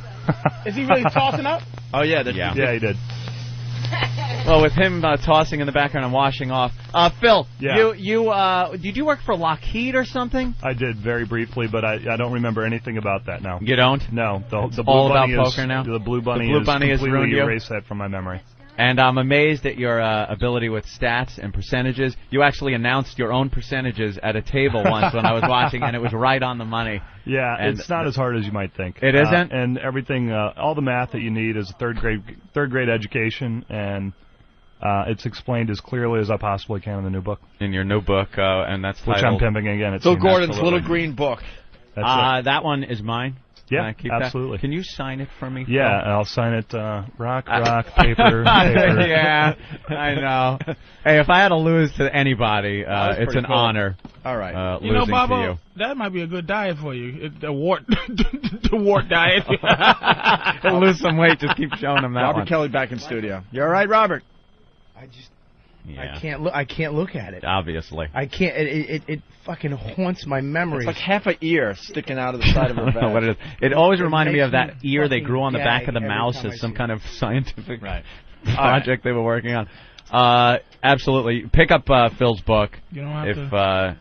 S4: Is he really tossing up?
S3: Oh, yeah.
S2: Yeah.
S7: Yeah, he did.
S2: Well, with him tossing in the background and washing off. Phil,
S7: Yeah.
S2: you did you work for Lockheed or something?
S7: I did very briefly, but I don't remember anything about that now.
S2: You don't?
S7: No, the
S2: all
S7: Blue
S2: about
S7: Bunny
S2: poker
S7: is,
S2: now?
S7: The Blue Bunny,
S2: The Blue Bunny has
S7: completely
S2: ruined you?
S7: erased that from my memory.
S2: And I'm amazed at your ability with stats and percentages. You actually announced your own percentages at a table once when I was watching, and it was right on the money.
S7: Yeah,
S2: And
S7: it's not as hard as you might think.
S2: It isn't?
S7: And everything, all the math that you need is a third grade education, and it's explained as clearly as I possibly can in the new book.
S2: In your new book, and that's
S7: Which
S2: titled...
S7: I'm pimping again. It's
S3: Phil Gordon's little green book.
S7: That's it.
S2: That one is mine. Can
S7: Yeah,
S2: I keep
S7: absolutely.
S2: That? Can you sign it for me?
S7: Yeah,
S2: Phil?
S7: and I'll sign it rock, paper, paper.
S2: Yeah, I know. Hey, if I had to lose to anybody,
S3: was
S2: it's
S3: pretty
S2: an
S3: cool.
S2: honor.
S3: All right.
S4: You know,
S2: Losing to
S4: Bobo,
S2: you.
S4: that might be a good diet for you. The wart, the wart diet.
S2: Lose some weight. Just keep showing him that
S3: Robert
S2: one.
S3: Kelly back in studio. You all right, Robert?
S6: I just.
S2: Yeah.
S6: I can't look at it.
S2: Obviously.
S6: I can't. It fucking haunts my memories.
S3: It's like half an ear sticking out of the side of her
S2: I don't know
S3: back.
S2: what it is. It always
S6: It
S2: reminded me of
S6: makes
S2: that
S6: me
S2: ear they
S6: fucking
S2: grew on the back of the
S6: gag every
S2: mouse
S6: time I
S2: as some
S6: see
S2: kind of scientific
S3: Right.
S2: project they were working on. Absolutely. Pick up Phil's book
S4: You don't have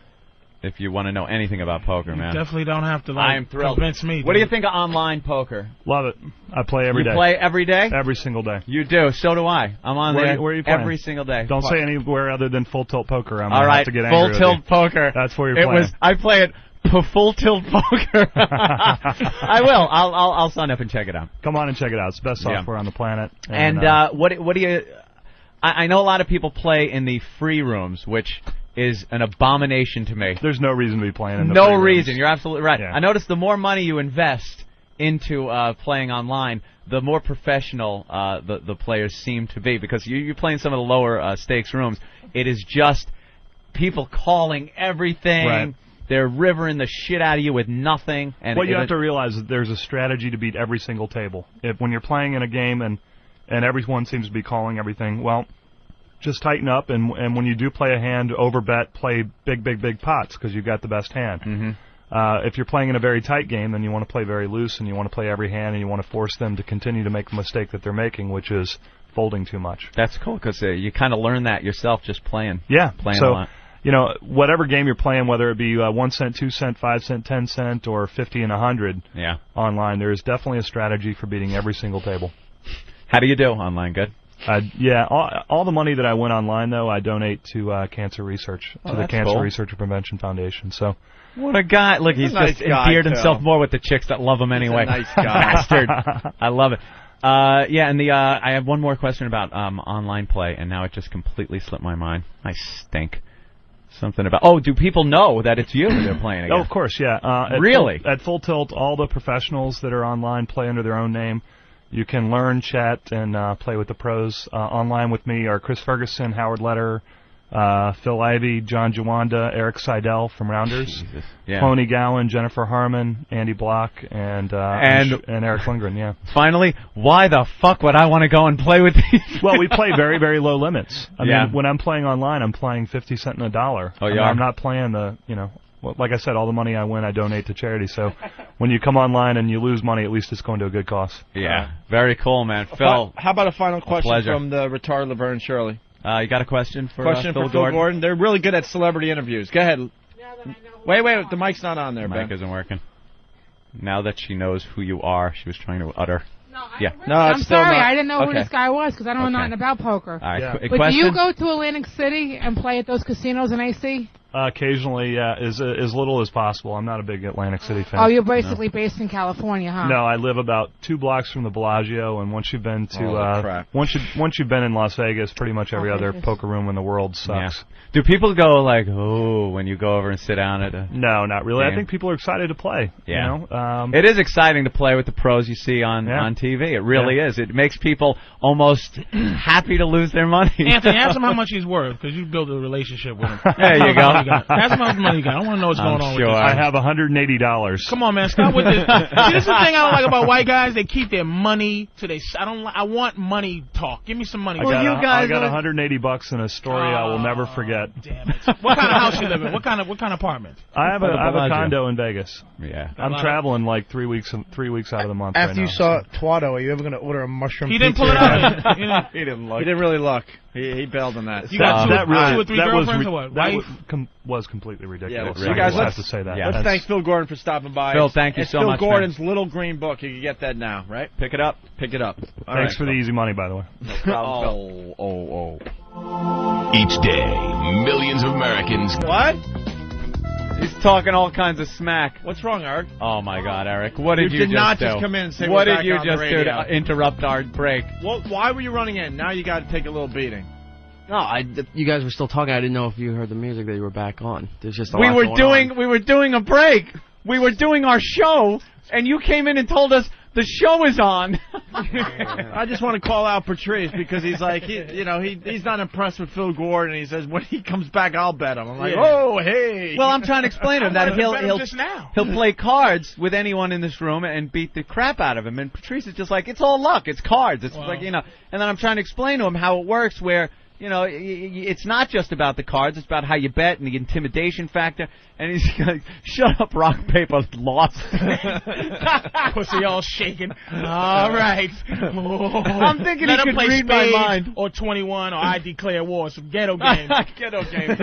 S2: if you want to know anything about poker, man.
S4: Definitely don't have to.
S2: I am thrilled.
S4: Convince me.
S2: What do you think of online poker?
S7: Love it. I play every day.
S2: You play every day?
S7: Every single day.
S2: You do. So do I. I'm on
S7: Where
S2: there
S7: are you playing?
S2: every single day.
S7: Don't say anywhere other than Full Tilt Poker. I'm
S2: All
S7: gonna
S2: right,
S7: have to get
S2: Full
S7: angry
S2: Tilt
S7: with
S2: Poker.
S7: That's where you're
S2: it
S7: playing.
S2: was. I play it Full Tilt Poker. I will. I'll sign up and check it out.
S7: you. Come on and check it out. It's the best
S2: Yeah.
S7: software on the planet.
S2: And what do you? I know a lot of people play in the free rooms, which is an abomination to me.
S7: There's no reason to be playing in the
S2: No
S7: free rooms.
S2: reason. You're absolutely right.
S7: Yeah.
S2: I noticed the more money you invest into playing online, the more professional the players seem to be. Because you play in some of the lower stakes rooms, it is just people calling everything.
S7: Right.
S2: They're rivering the shit out of you with nothing. And
S7: What you have to realize is there's a strategy to beat every single table. When you're playing in a game and everyone seems to be calling everything, well, just tighten up, and when you do play a hand, overbet, play big pots because you've got the best hand.
S2: Mm-hmm.
S7: If you're playing in a very tight game, then you want to play very loose, and you want to play every hand, and you want to force them to continue to make the mistake that they're making, which is folding too much.
S2: That's cool because you kind of learn that yourself just playing.
S7: Yeah,
S2: Playing
S7: so,
S2: a lot.
S7: You know, whatever game you're playing, whether it be 1 cent, 2 cent, 5 cent, 10 cent, or 50 and 100
S2: Yeah.
S7: online, there is definitely a strategy for beating every single table.
S2: How do you do online? Good?
S7: All the money that I win online, though, I donate to cancer research, to the Cancer Research and Prevention Foundation. So,
S2: what a guy! Look, he's just endeared himself more with the chicks that love him anyway.
S3: He's a nice guy.
S2: Bastard. I love it. I have one more question about online play, and now it just completely slipped my mind. I stink. Something about... Oh, do people know that it's you they're playing against?
S7: Oh, of course, yeah.
S2: Really?
S7: At Full Tilt, all the professionals that are online play under their own name. You can learn, chat, and play with the pros. Online with me are Chris Ferguson, Howard Lederer, Phil Ivey, John Jawanda, Eric Seidel from Rounders, Cloney Gowan, Jennifer Harmon, Andy Block, and Eric Lindgren, yeah.
S2: Finally, why the fuck would I want to go and play with these?
S7: Well, we play very, very low limits. I mean, when I'm playing online, I'm playing 50 cents and $1.
S2: Oh, yeah.
S7: I'm not playing like I said, all the money I win, I donate to charity. So when you come online and you lose money, at least it's going to a good cause.
S2: Yeah, very cool, man. Phil,
S3: how about a final question from the retarded Laverne Shirley?
S2: You got a question for
S3: Phil Gordon? They're really good at celebrity interviews. Go ahead. Wait, the mic's not on there,
S2: Ben. The mic isn't working. Now that she knows who you are, she was trying to utter.
S1: I'm sorry, I didn't know who this guy was because I don't know nothing about poker.
S2: All right,
S1: but do you go to Atlantic City and play at those casinos in AC?
S7: Occasionally, as little as possible. I'm not a big Atlantic City fan.
S1: Oh, you're basically based in California, huh?
S7: No, I live about 2 blocks from the Bellagio, and once you've been to once you've been in Las Vegas, pretty much every other poker room in the world sucks.
S2: Yeah. Do people go like, oh, when you go over and sit down at a...
S7: No, not really.
S2: game?
S7: I think people are excited to play.
S2: Yeah.
S7: You know?
S2: It is exciting to play with the pros you see on TV. It really is. It makes people almost happy to lose their money.
S4: Anthony, ask him how much he's worth, because you built a relationship with him.
S2: There you go.
S4: Ask him how much money you got. I want to know what's going on with this.
S7: I have $180.
S4: Come on, man. Stop with this. See, this is the thing I don't like about white guys. They keep their money to their... I want money talk. Give me some money.
S7: I got $180 in a story I will never forget.
S4: Damn it. What kind of house you live in? What kind of apartment?
S7: I have a condo in Vegas.
S2: Yeah.
S7: I'm traveling like 3 weeks out of the month.
S6: After you saw Twat-O, are you ever going to order a mushroom pizza?
S4: He didn't pull it out.
S3: He didn't look. He didn't really look. He bailed on that.
S4: You got two or three girlfriends or what?
S7: That was completely ridiculous.
S3: Yeah, you guys,
S7: have to say that.
S3: Yeah, let's thank Phil Gordon for stopping by.
S2: Phil, thank you so much.
S3: Phil Gordon's Little Green Book. You can get that now, right?
S2: Pick it up.
S3: Pick it up.
S7: Thanks for the easy money, by the way.
S3: No problem, Phil.
S10: Each day, millions of Americans.
S3: What?
S2: He's talking all kinds of smack.
S3: What's wrong, Eric?
S2: Oh, my God, Eric. What did you
S3: did not
S2: do?
S3: just come in and say
S2: what
S3: we're
S2: did you
S3: back on
S2: just
S3: the
S2: do
S3: radio.
S2: to interrupt our break?
S3: Well, why were you running in? Now you got to take a little beating.
S11: No, you guys were still talking. I didn't know if you heard the music that you were back on. There's just
S2: we were doing a break. We were doing our show, and you came in and told us the show is on.
S3: I just want to call out Patrice because he's like, he's not impressed with Phil Gordon, and he says when he comes back, I'll bet him. I'm like, oh, hey.
S2: Well, I'm trying to explain to him that he'll play cards with anyone in this room and beat the crap out of him. And Patrice is just like, it's all luck. It's cards. It's like, And then I'm trying to explain to him how it works where, it's not just about the cards. It's about how you bet and the intimidation factor. And he's like, shut up, rock, paper, lost.
S4: Pussy all shaking. All right. Oh.
S2: I'm thinking he could read my mind.
S4: Or 21, or I Declare War, some ghetto games.
S3: Ghetto games.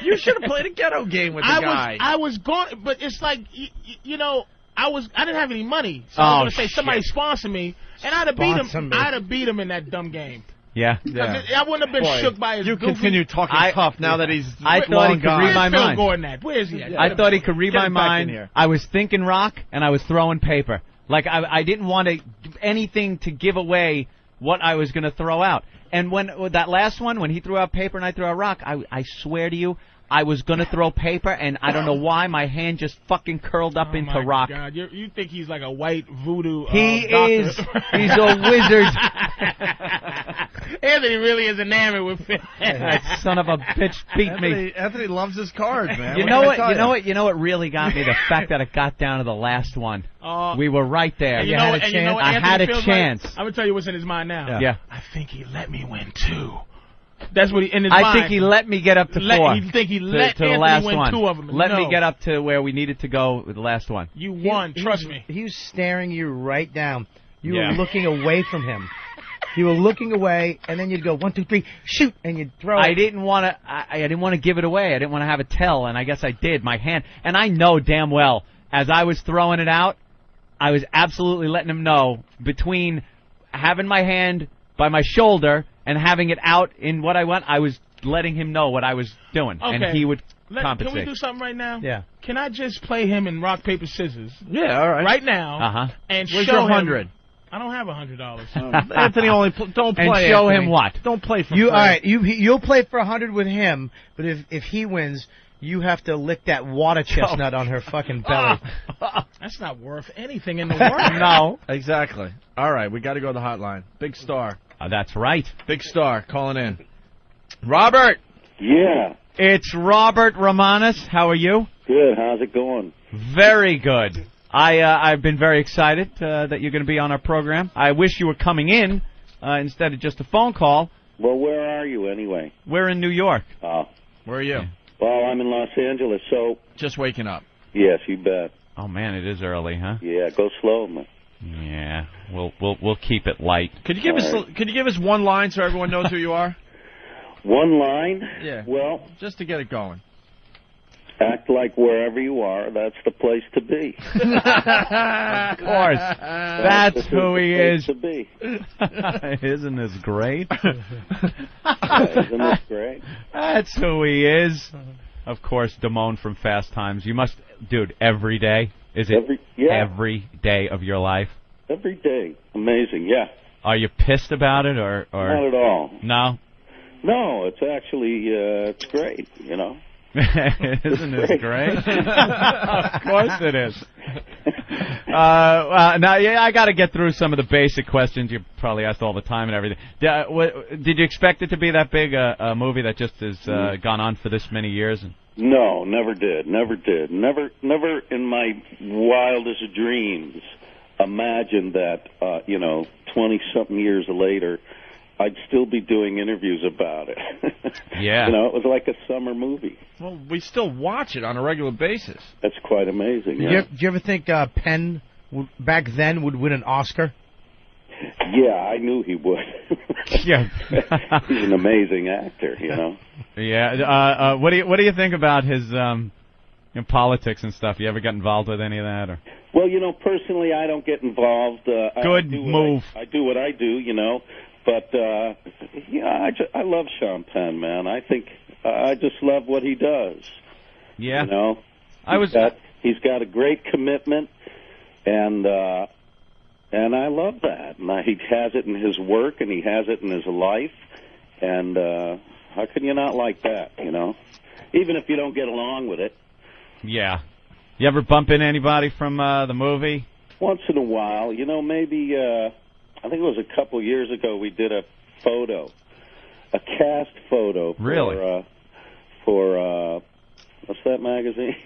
S3: You should have played a ghetto game with the guy.
S4: I was going, but it's like, I didn't have any money. So I was going to say, somebody sponsor me, and I'd have beat him. I'd have beat him in that dumb game.
S2: Yeah.
S4: I wouldn't have been shook by his
S3: You
S4: goofy.
S3: continue talking tough now that he's
S2: I thought he could read my mind.
S4: Where is he at?
S2: I thought he could read my mind. I was thinking rock, and I was throwing paper. Like, I didn't want anything to give away what I was going to throw out. And when that last one, when he threw out paper and I threw out rock, I swear to you, I was going to throw paper, and I don't know why, my hand just fucking curled up into rock.
S4: Oh, my God. You think he's like a white voodoo
S2: He
S4: doctor.
S2: is. He's a wizard.
S4: Anthony really is enamored with Phil.
S2: That son of a bitch beat me.
S3: Anthony loves his cards, man.
S2: You know what really got me? The fact that it got down to the last one. We were right there.
S4: You had a chance?
S2: I had a chance.
S4: I'm going to tell you what's in his mind now.
S2: Yeah.
S4: I think he let me win, too. That's what in his mind.
S2: I think he let me get up to 4.
S4: You think he let
S2: to the
S4: Anthony
S2: last
S4: win
S2: one.
S4: 2 of them?
S2: Let me get up to where we needed to go with the last one.
S4: You won, trust me.
S6: He was staring you right down. You were looking away from him. You were looking away, and then you'd go 1, 2, 3, shoot, and you'd throw it.
S2: I didn't want to give it away. I didn't want to have it tell, and I guess I did. My hand, and I know damn well as I was throwing it out, I was absolutely letting him know between having my hand by my shoulder and having it out in what I want, I was letting him know what I was doing, and he would compensate.
S4: Can we do something right now?
S6: Yeah.
S4: Can I just play him in rock, paper, scissors?
S3: Yeah, all right.
S4: Right now, and
S3: Where's
S4: show
S3: your
S4: him.
S3: 100?
S4: I don't have $100.
S3: Anthony, don't play.
S2: And show
S3: Anthony.
S2: him what?
S3: Don't play for
S6: you.
S3: free.
S6: All right, you'll play for 100 with him, but if he wins, you have to lick that water chestnut on her fucking belly.
S4: That's not worth anything in the world.
S3: No, exactly. All right, we got to go to the hotline. Big Star.
S2: That's right.
S3: Big Star calling in. Robert.
S12: Yeah.
S2: It's Robert Romanis. How are you?
S12: Good. How's it going?
S2: Very good. I've been very excited that you're going to be on our program. I wish you were coming in instead of just a phone call.
S12: Well, where are you anyway?
S2: We're in New York.
S12: Oh.
S3: Where are you?
S12: Well, I'm in Los Angeles, so...
S3: Just waking up.
S12: Yes, you bet.
S2: Oh, man, it is early, huh?
S12: Yeah, go slow, man.
S2: Yeah, we'll keep it light.
S3: Could you give us one line so everyone knows who you are?
S12: One line?
S3: Yeah.
S12: Well...
S3: Just to get it going.
S12: Act like wherever you are, that's the place to be.
S2: Of course. That's who he is.
S12: To be.
S2: Isn't this great?
S12: Isn't this great?
S2: That's who he is. Of course, Damone from Fast Times. You must, dude, every day? Is it every day of your life?
S12: Every day. Amazing, yeah.
S2: Are you pissed about it or?
S12: Not at all.
S2: No?
S12: No, it's actually, it's great, you know.
S2: Isn't this great? Of course it is. Now, I got to get through some of the basic questions you probably asked all the time and everything. Did you expect it to be that big a movie that just has gone on for this many years?
S12: No, never did. Never in my wildest dreams imagined that, 20-something years later, I'd still be doing interviews about it.
S2: Yeah.
S12: It was like a summer movie.
S3: Well, we still watch it on a regular basis.
S12: That's quite amazing.
S6: Yeah. Did you ever think Penn, back then, would win an Oscar?
S12: Yeah, I knew he would.
S2: Yeah.
S12: He's an amazing actor,
S2: Yeah. What do you think about his politics and stuff? You ever get involved with any of that? Or?
S12: Well, personally, I don't get involved.
S2: Good move.
S12: I do what I do, But, I love Sean Penn, man. I think I just love what he does.
S2: Yeah.
S12: He's got a great commitment, and I love that. And he has it in his work, and he has it in his life, and how can you not like that, Even if you don't get along with it.
S2: Yeah. You ever bump into anybody from the movie?
S12: Once in a while. Maybe... I think it was a couple years ago we did a cast photo.
S2: Really?
S12: For what's that magazine?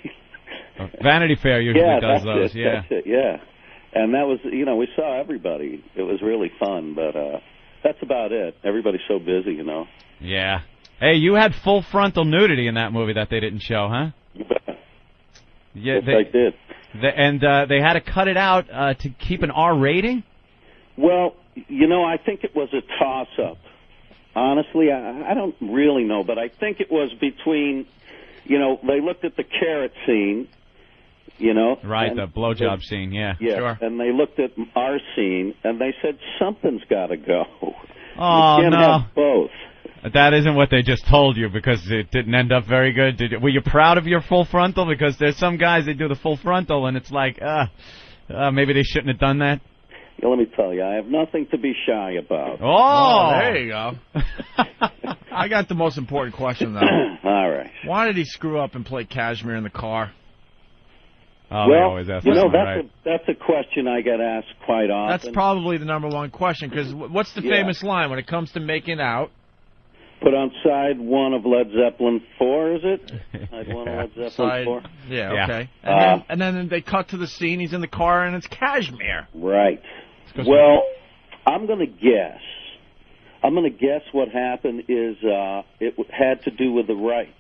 S2: Vanity Fair usually does those. Yeah,
S12: that's it. Yeah, and that was we saw everybody. It was really fun, but that's about it. Everybody's so busy,
S2: Yeah. Hey, you had full frontal nudity in that movie that they didn't show, huh? Yeah,
S12: yes, I did.
S2: They had to cut it out to keep an R rating.
S12: Well, I think it was a toss-up. Honestly, I don't really know, but I think it was between, they looked at the carrot scene,
S2: Right, the blowjob scene, yeah.
S12: Yeah,
S2: sure.
S12: And they looked at our scene, and they said, something's got to go.
S2: Oh,
S12: you can't have both.
S2: That isn't what they just told you because it didn't end up very good. Were you proud of your full frontal? Because there's some guys that do the full frontal, and it's like, maybe they shouldn't have done that.
S12: Yeah, let me tell you, I have nothing to be shy about.
S2: Oh,
S3: there you go. I got the most important question, though.
S12: All right.
S3: Why did he screw up and play Cashmere in the car?
S2: Oh, well, always ask
S12: that's a question I get asked quite often.
S3: That's probably the number one question, because what's the famous line when it comes to making out?
S12: Put on side one of Led Zeppelin 4, is it? Side one of Led Zeppelin 4?
S3: Yeah, okay. And then they cut to the scene, he's in the car, and it's Cashmere.
S12: Right. Well, I'm going to guess. What happened is it had to do with the rights.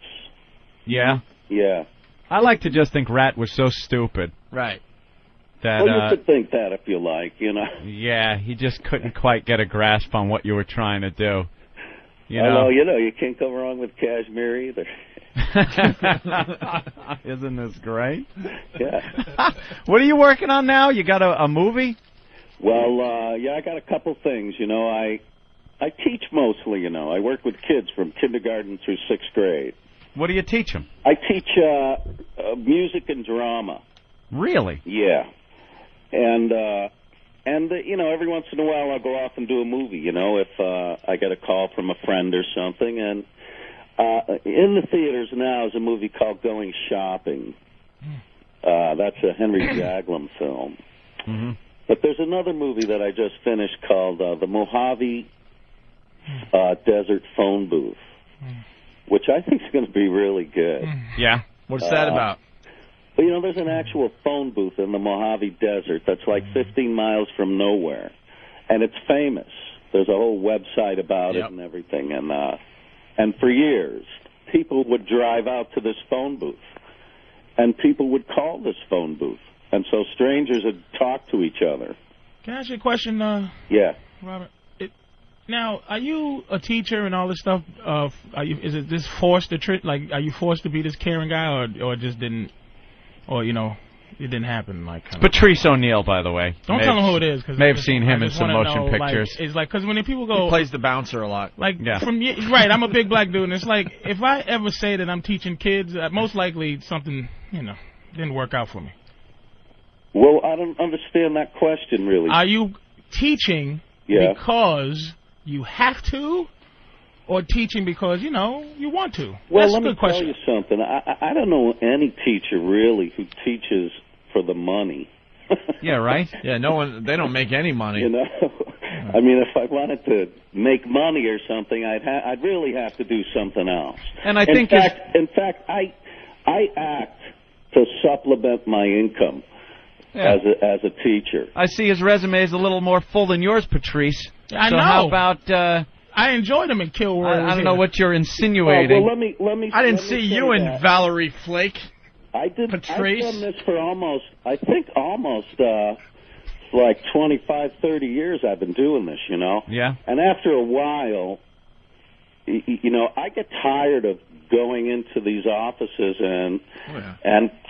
S2: Yeah?
S12: Yeah.
S2: I like to just think Rat was so stupid.
S3: Right.
S2: That,
S12: well, you could think that if you like,
S2: Yeah, he just couldn't quite get a grasp on what you were trying to do.
S12: Although, you can't go wrong with Cashmere either.
S2: Isn't this great?
S12: Yeah.
S2: What are you working on now? You got a movie?
S12: Well, I got a couple things. I teach mostly, you know. I work with kids from kindergarten through 6th grade.
S2: What do you teach them?
S12: I teach music and drama.
S2: Really?
S12: Yeah. And you know, every once in a while I'll go off and do a movie, you know, if I get a call from a friend or something. And in the theaters now is a movie called Going Shopping. That's a Henry Jaglom film.
S2: Mm-hmm.
S12: But there's another movie that I just finished called The Mojave Desert Phone Booth, which I think is going to be really good.
S3: Yeah? What's that about?
S12: Well, you know, there's an actual phone booth in the Mojave Desert that's like 15 miles from nowhere, and it's famous. There's a whole website about it and everything, and for years, people would drive out to this phone booth, and people would call this phone booth, and so strangers would talk to each other.
S4: Can I ask you a question,
S12: Yeah.
S4: Robert? Now, are you a teacher and all this stuff? Is it this forced to are you forced to be this caring guy, or it just didn't, or you know, it didn't happen? Like
S2: Patrice O'Neal, by the way.
S4: Don't tell him who it is. Cause
S2: may have seen him in some motion pictures.
S4: Like, it's like because when people go,
S3: he plays the bouncer a lot.
S4: Like right, I'm a big black dude, and it's like if I ever say that I'm teaching kids, most likely something didn't work out for me.
S12: Well, I don't understand that question really.
S4: Are you teaching because you have to, or teaching because, you want to?
S12: Well,
S4: That's
S12: let
S4: a good
S12: me
S4: question.
S12: tell you something. I don't know any teacher, really, who teaches for the money.
S2: Yeah, right?
S3: Yeah, they don't make any money.
S12: You know? I mean, if I wanted to make money or something, I'd really have to do something else.
S2: And I
S12: think in fact, I act to supplement my income as a teacher.
S2: I see his resume is a little more full than yours, Patrice.
S4: I
S2: know. How about...
S4: I enjoyed him in Kill World.
S2: I don't know what you're insinuating.
S12: Well, let me.
S3: I didn't see you and Valerie Flake.
S12: I did.
S3: Patrice.
S12: I've done this for almost like 25, 30 years. I've been doing this, you know.
S2: Yeah.
S12: And after a while, I get tired of going into these offices and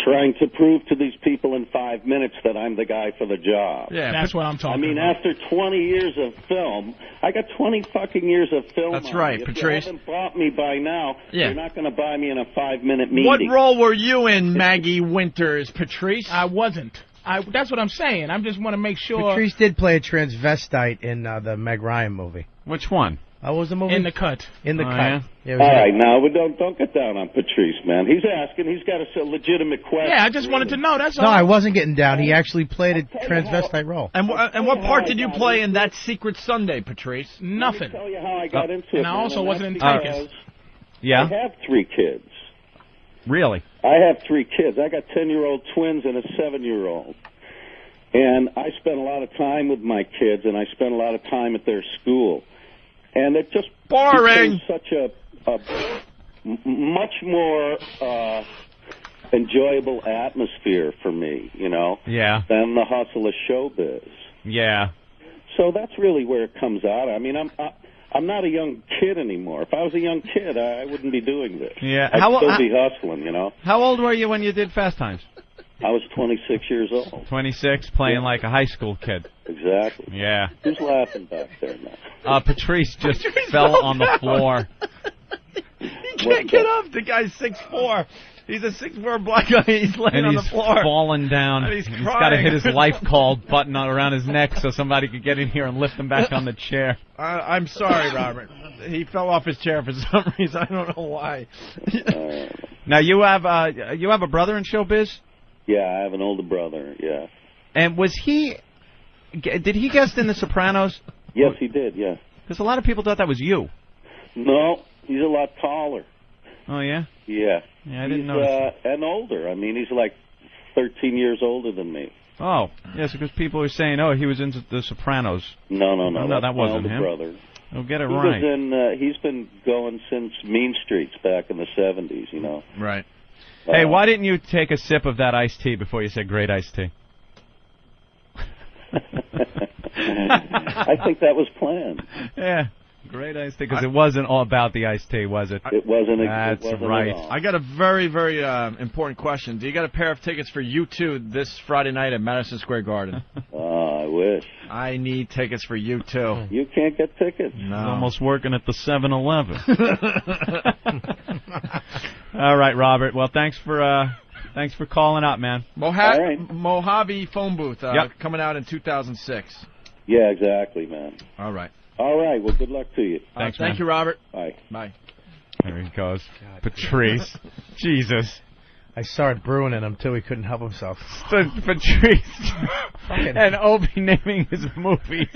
S12: trying to prove to these people in 5 minutes that I'm the guy for the job.
S4: Yeah, that's what I'm talking about.
S12: I mean, after 20 years of film, I got 20 fucking years of film.
S3: That's right,
S12: If
S3: Patrice.
S12: you haven't bought me by now, you're not going to buy me in a 5-minute meeting.
S3: What role were you in, Maggie Winters, Patrice?
S4: I wasn't. That's what I'm saying. I just want to make sure.
S6: Patrice did play a transvestite in the Meg Ryan movie.
S2: Which one?
S6: Was the movie?
S4: In the Cut.
S6: In the Cut.
S12: Yeah, all right, now don't get down on Patrice, man. He's asking. He's got a legitimate question.
S4: Yeah, I just wanted to know. That's all.
S6: No, I wasn't getting down. He actually played a transvestite role.
S3: And what part did you play in That Secret Sunday, Patrice?
S4: Nothing.
S12: Let me tell you how I got into it.
S4: And I also wasn't in
S12: Tickets.
S2: Yeah.
S12: I have 3 kids.
S2: Really?
S12: I have 3 kids. I got 10-year-old twins and a 7-year-old. And I spent a lot of time with my kids, and I spent a lot of time at their school. And it just became such a much more enjoyable atmosphere for me,
S2: Yeah.
S12: than the hustle of showbiz.
S2: Yeah.
S12: So that's really where it comes out. I mean, I'm not a young kid anymore. If I was a young kid, I wouldn't be doing this.
S2: Yeah.
S12: I'd still be hustling,
S2: How old were you when you did Fast Times?
S12: I was 26 years old.
S2: 26, playing like a high school kid.
S12: Exactly.
S2: Yeah.
S12: Who's laughing back there now?
S2: Patrice just fell on the floor.
S3: He can't get up. The guy's 6'4". He's a 6'4" black guy. He's laying on the floor.
S2: And he's falling down.
S3: And he's
S2: got to hit his life call button around his neck so somebody could get in here and lift him back on the chair.
S3: I'm sorry, Robert. He fell off his chair for some reason. I don't know why.
S2: Now, you have a brother in showbiz?
S12: Yeah, I have an older brother, yeah.
S2: And did he guest in The Sopranos?
S12: Yes, he did, yeah.
S2: Because a lot of people thought that was you.
S12: No, he's a lot taller.
S2: Oh, yeah?
S12: Yeah.
S2: Yeah, I didn't know.
S12: And older. I mean, he's like 13 years older than me.
S2: Oh, yes, because people are saying, he was in The Sopranos.
S12: No,
S2: that wasn't him.
S12: Brother.
S2: Oh, get it right.
S12: He's been going since Mean Streets back in the 70s,
S3: Right.
S2: Hey, why didn't you take a sip of that iced tea before you said great iced tea?
S12: I think that was planned.
S2: Yeah, great iced tea, because it wasn't all about the iced tea, was it?
S12: It wasn't.
S2: That's
S12: it wasn't
S2: right.
S12: At all.
S3: I got a very, very important question. Do you got a pair of tickets for U2 this Friday night at Madison Square Garden?
S12: I I wish.
S3: I need tickets for you too.
S12: You can't get tickets?
S3: No.
S2: I'm almost working at the 7-Eleven. All right, Robert. Well, thanks for calling up, man.
S3: Mojave phone booth coming out in 2006.
S12: Yeah, exactly, man.
S3: All right.
S12: All right. Well, good luck to you.
S2: Thanks,
S3: Thank you, Robert.
S12: Bye.
S3: Bye.
S2: There he goes. Patrice. Jesus.
S6: I saw it brewing in him, too. He couldn't help himself.
S2: Patrice and Opie naming his movies.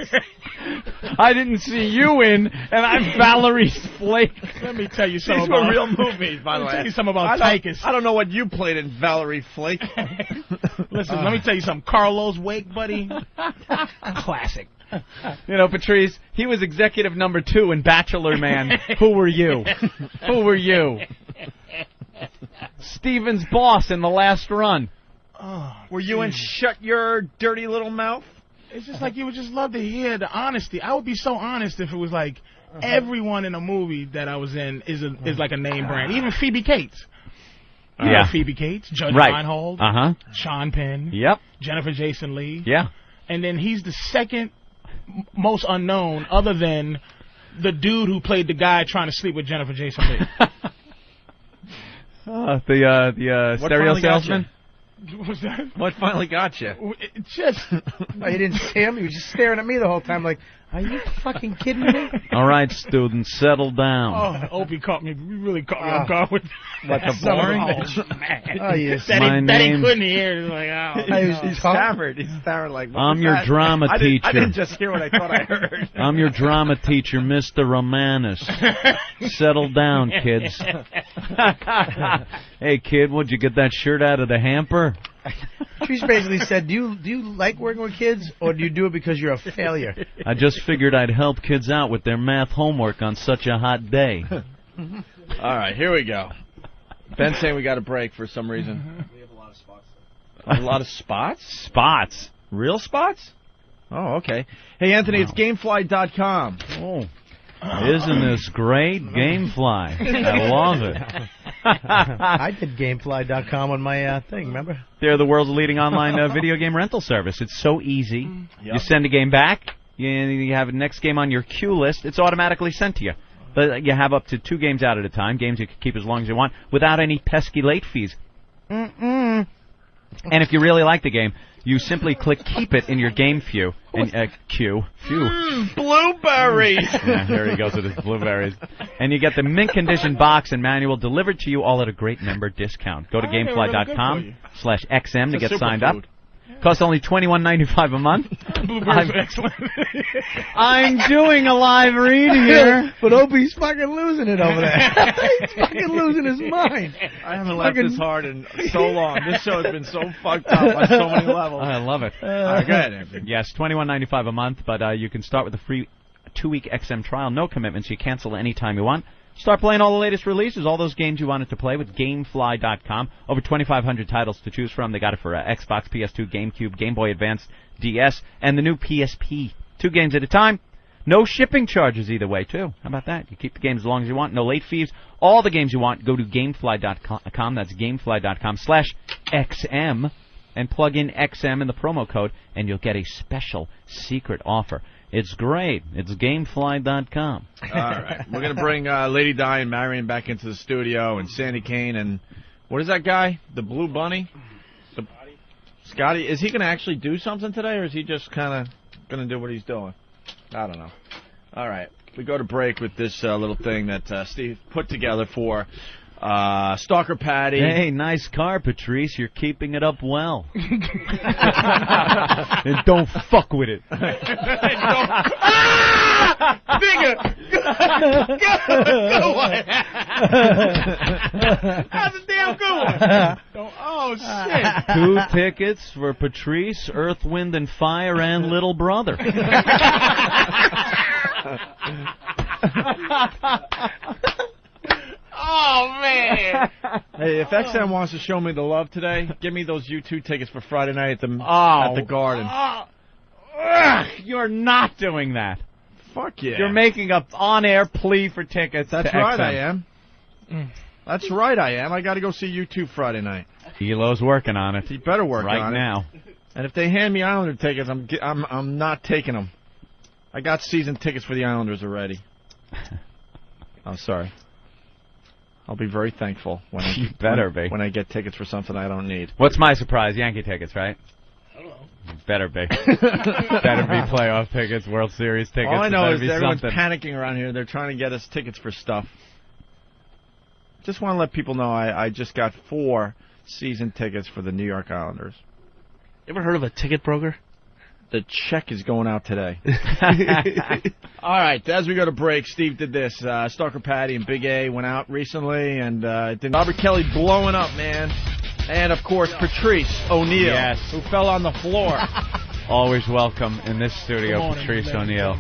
S2: I didn't see you in, and I'm Valerie's Flake.
S4: Let me tell you something.
S3: These were real movies, by the way.
S4: Let me tell you something about Tychus.
S3: I don't know what you played in Valerie Flake.
S4: Listen, let me tell you something. Carlos Wake, buddy. Classic.
S2: You know, Patrice, he was executive number 2 in Bachelor Man. Who were you? Who were you? Steven's boss in The Last Run.
S4: Oh,
S3: were you in Shut Your Dirty Little Mouth?
S4: It's just like you would just love to hear the honesty. I would be so honest if it was like everyone in a movie that I was in is like a name brand. Even Phoebe Cates. Phoebe Cates, Judge Reinhold, Sean Penn, Jennifer Jason Leigh.
S2: Yeah.
S4: And then he's the second most unknown other than the dude who played the guy trying to sleep with Jennifer Jason Leigh.
S2: The stereo salesman?
S4: What was that?
S3: What finally got you?
S4: It just...
S6: Oh, you didn't see him? He was just staring at me the whole time like, are you fucking kidding me?
S2: All right, students, settle down.
S4: Oh, Opie caught me. You really caught me off guard with
S2: what, the boring?
S4: Oh, man.
S6: Oh, yes.
S4: That he couldn't hear. He's like,
S3: He's stammered. He's stammered like,
S2: I'm your drama teacher.
S3: I didn't just hear what I thought I heard.
S2: I'm your drama teacher, Mr. Romanus. Settle down, kids. Hey, kid, would you get that shirt out of the hamper?
S6: She's basically said, do you like working with kids, or do you do it because you're a failure?
S2: I just figured I'd help kids out with their math homework on such a hot day.
S3: All right, here we go. Ben's saying we got a break for some reason.
S13: We have a lot of spots.
S3: A lot of spots?
S2: Spots.
S3: Real spots? Oh, okay. Hey, Anthony, it's Gamefly.com.
S2: Oh. Isn't this great? Gamefly. I love it.
S6: I did Gamefly.com on my thing, remember?
S2: They're the world's leading online video game rental service. It's so easy. Yep. You send a game back, you have the next game on your queue list, it's automatically sent to you. But you have up to 2 games out at a time, games you can keep as long as you want, without any pesky late fees. And if you really like the game, you simply click Keep It in your game queue.
S3: Blueberries!
S2: Yeah, here he goes with his blueberries. And you get the mint condition box and manual delivered to you all at a great member discount. Go to gamefly.com/XM to get signed up. Costs only $21.95 a month.
S4: Blueberries are excellent.
S2: I'm doing a live read here.
S6: But Opie's fucking losing it over there. He's fucking losing his mind.
S3: I haven't laughed this hard in so long. This show has been so fucked up on so many levels.
S2: I love it.
S3: Go ahead, Anthony.
S2: Yes, $21.95 a month, but you can start with a free 2-week XM trial. No commitments. You cancel anytime you want. Start playing all the latest releases, all those games you wanted to play with Gamefly.com. Over 2,500 titles to choose from. They got it for Xbox, PS2, GameCube, Game Boy Advance, DS, and the new PSP. 2 games at a time. No shipping charges either way, too. How about that? You keep the games as long as you want. No late fees. All the games you want, go to Gamefly.com. That's Gamefly.com/XM. And plug in XM in the promo code, and you'll get a special secret offer. It's great. It's Gamefly.com.
S3: All right. We're going to bring Lady Di and Marion back into the studio, and Sandy Kane, and what is that guy? The Blue Bunny? Scotty. Is he going to actually do something today, or is he just kind of going to do what he's doing? I don't know. All right. We go to break with this little thing that Steve put together for Stalker Patty.
S2: Hey, nice car, Patrice. You're keeping it up well. And don't fuck with it.
S3: Bigger! Go on! How's the damn going? Oh, shit.
S2: 2 tickets for Patrice, Earth, Wind, and Fire, and Little Brother.
S4: Oh, man.
S3: Hey, if XM wants to show me the love today, give me those U2 tickets for Friday night at the Garden.
S2: You're not doing that.
S3: Fuck yeah.
S2: You're making an on-air plea for tickets.
S3: That's right, I am. That's right, I am. I got to go see U2 Friday night.
S2: Elo's working on it.
S3: He better work on it.
S2: Right now.
S3: And if they hand me Islander tickets, I'm not taking them. I got season tickets for the Islanders already. I'm sorry. I'll be very thankful when I get tickets for something I don't need.
S2: What's my surprise? Yankee tickets, right?
S4: I don't know.
S2: Better be. Better be playoff tickets, World Series tickets.
S3: All I know is everyone's panicking around here. They're trying to get us tickets for stuff. Just want to let people know I just got 4 season tickets for the New York Islanders.
S13: You ever heard of a ticket broker?
S3: The check is going out today. All right, as we go to break, Steve did this. Stalker Patty and Big A went out recently, and Robert Kelly blowing up, man. And, of course, Patrice O'Neal, who fell on the floor.
S2: Always welcome in this studio, Patrice O'Neal.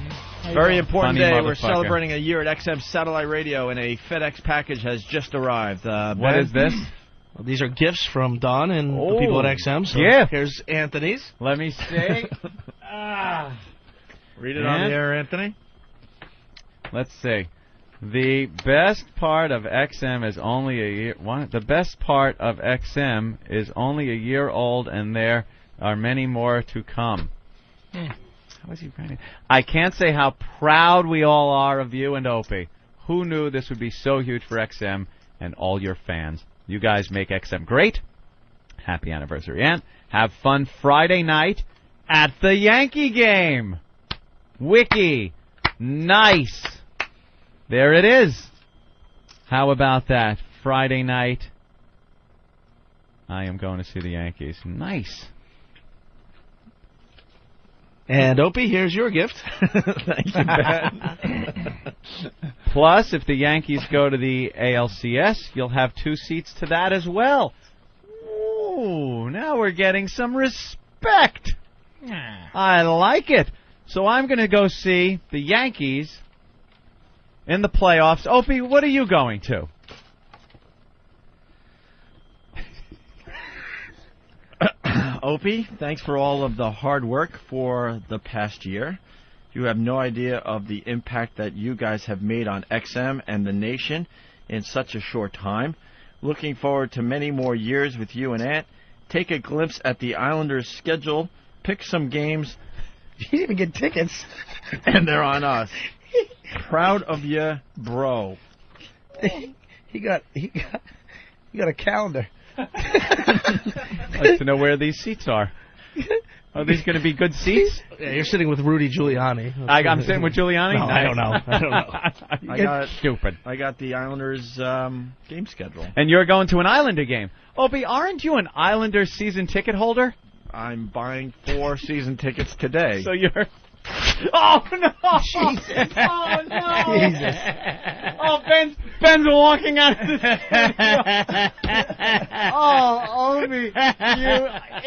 S3: Very important day. We're celebrating a year at XM Satellite Radio, and a FedEx package has just arrived.
S2: What is this?
S13: Well, these are gifts from Don and the people at XM. So here's Anthony's.
S2: Let me see.
S3: Read it on the air, Anthony.
S2: Let's see. The best part of XM is only a year. The best part of XM is only a year old, and there are many more to come. How is he writing? I can't say how proud we all are of you and Opie. Who knew this would be so huge for XM and all your fans? You guys make XM great. Happy anniversary, Ant. Have fun Friday night at the Yankee game. Wiki. Nice. There it is. How about that? Friday night. I am going to see the Yankees. Nice.
S13: And Opie, here's your gift.
S3: Thank you, Ben.
S2: Plus, if the Yankees go to the ALCS, you'll have 2 seats to that as well. Ooh, now we're getting some respect. I like it. So I'm going to go see the Yankees in the playoffs. Opie, what are you going to?
S3: Opie, thanks for all of the hard work for the past year. You have no idea of the impact that you guys have made on XM and the nation in such a short time. Looking forward to many more years with you and Ant. Take a glimpse at the Islanders' schedule. Pick some games.
S6: You didn't even get tickets.
S3: And they're on us. Proud of you, bro.
S6: He got a calendar.
S2: I'd like to know where these seats are. Are these going to be good seats?
S13: Yeah, you're sitting with Rudy Giuliani.
S2: I'm sitting with Giuliani?
S13: No, I don't know.
S2: Stupid.
S3: I got the Islanders game schedule.
S2: And you're going to an Islander game. Opie, aren't you an Islander season ticket holder?
S3: I'm buying 4 season tickets today.
S2: So you're... Oh, no!
S6: Jesus.
S2: Oh, no!
S6: Jesus.
S2: Oh, Ben's walking out of the studio. Oh, Opie, you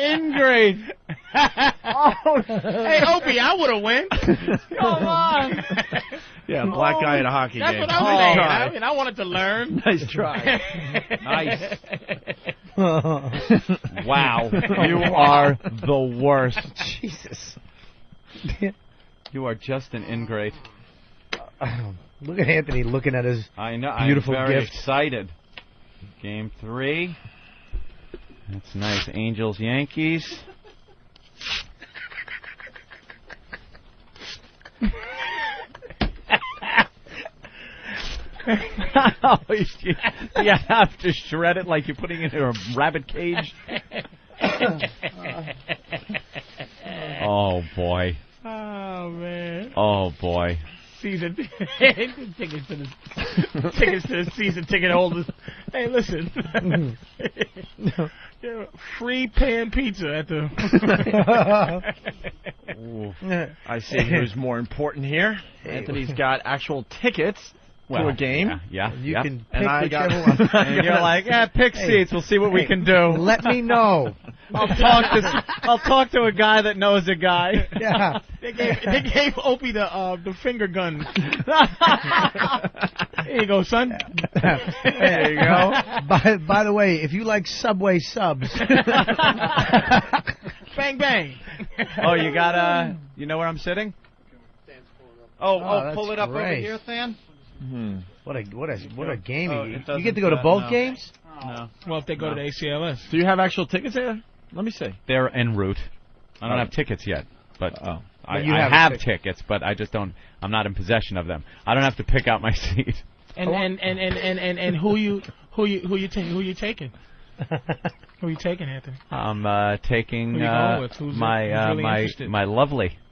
S2: ingrate. Oh,
S4: hey, Opie, I would have won.
S2: Come on.
S3: Yeah, black guy at a hockey
S4: That's
S3: game.
S4: What I'm saying. I mean, I wanted to learn.
S3: Nice try.
S2: Nice. Wow. You are the worst.
S6: Jesus.
S2: You are just an ingrate.
S6: Look at Anthony looking at his beautiful
S2: I'm very
S6: gift.
S2: Excited. Game 3. That's nice. Angels, Yankees. You have to shred it like you're putting it in a rabbit cage. Oh, boy.
S4: Oh, man.
S2: Oh, boy.
S4: Season tickets to the season ticket holders. Hey, listen. Free pan pizza at the...
S3: I see who's more important here. Anthony's got actual tickets to a game.
S2: Yeah.
S6: You can pick
S3: and
S6: whichever one.
S2: And you're like, pick seats. We'll see what we can do.
S6: Let me know.
S2: I'll talk to a guy that knows a guy.
S6: Yeah.
S4: They gave Opie the finger gun. Here you go, son.
S6: There you go. By the way, if you like Subway subs,
S4: bang bang.
S2: Oh, you got you know where I'm sitting? Pull it up over here, Than.
S6: What a game! You get
S3: to
S6: to go to both games.
S2: No.
S4: Well, if they go to the ACLS.
S3: Do you have actual tickets there? Let me see.
S2: They're en route. I don't have tickets yet, but I
S6: you have
S2: have tickets, but I just don't. I'm not in possession of them. I don't have to pick out my seat.
S4: And who you taking? Who you taking, Anthony?
S2: I'm taking
S4: Who you going with? Who's really interested?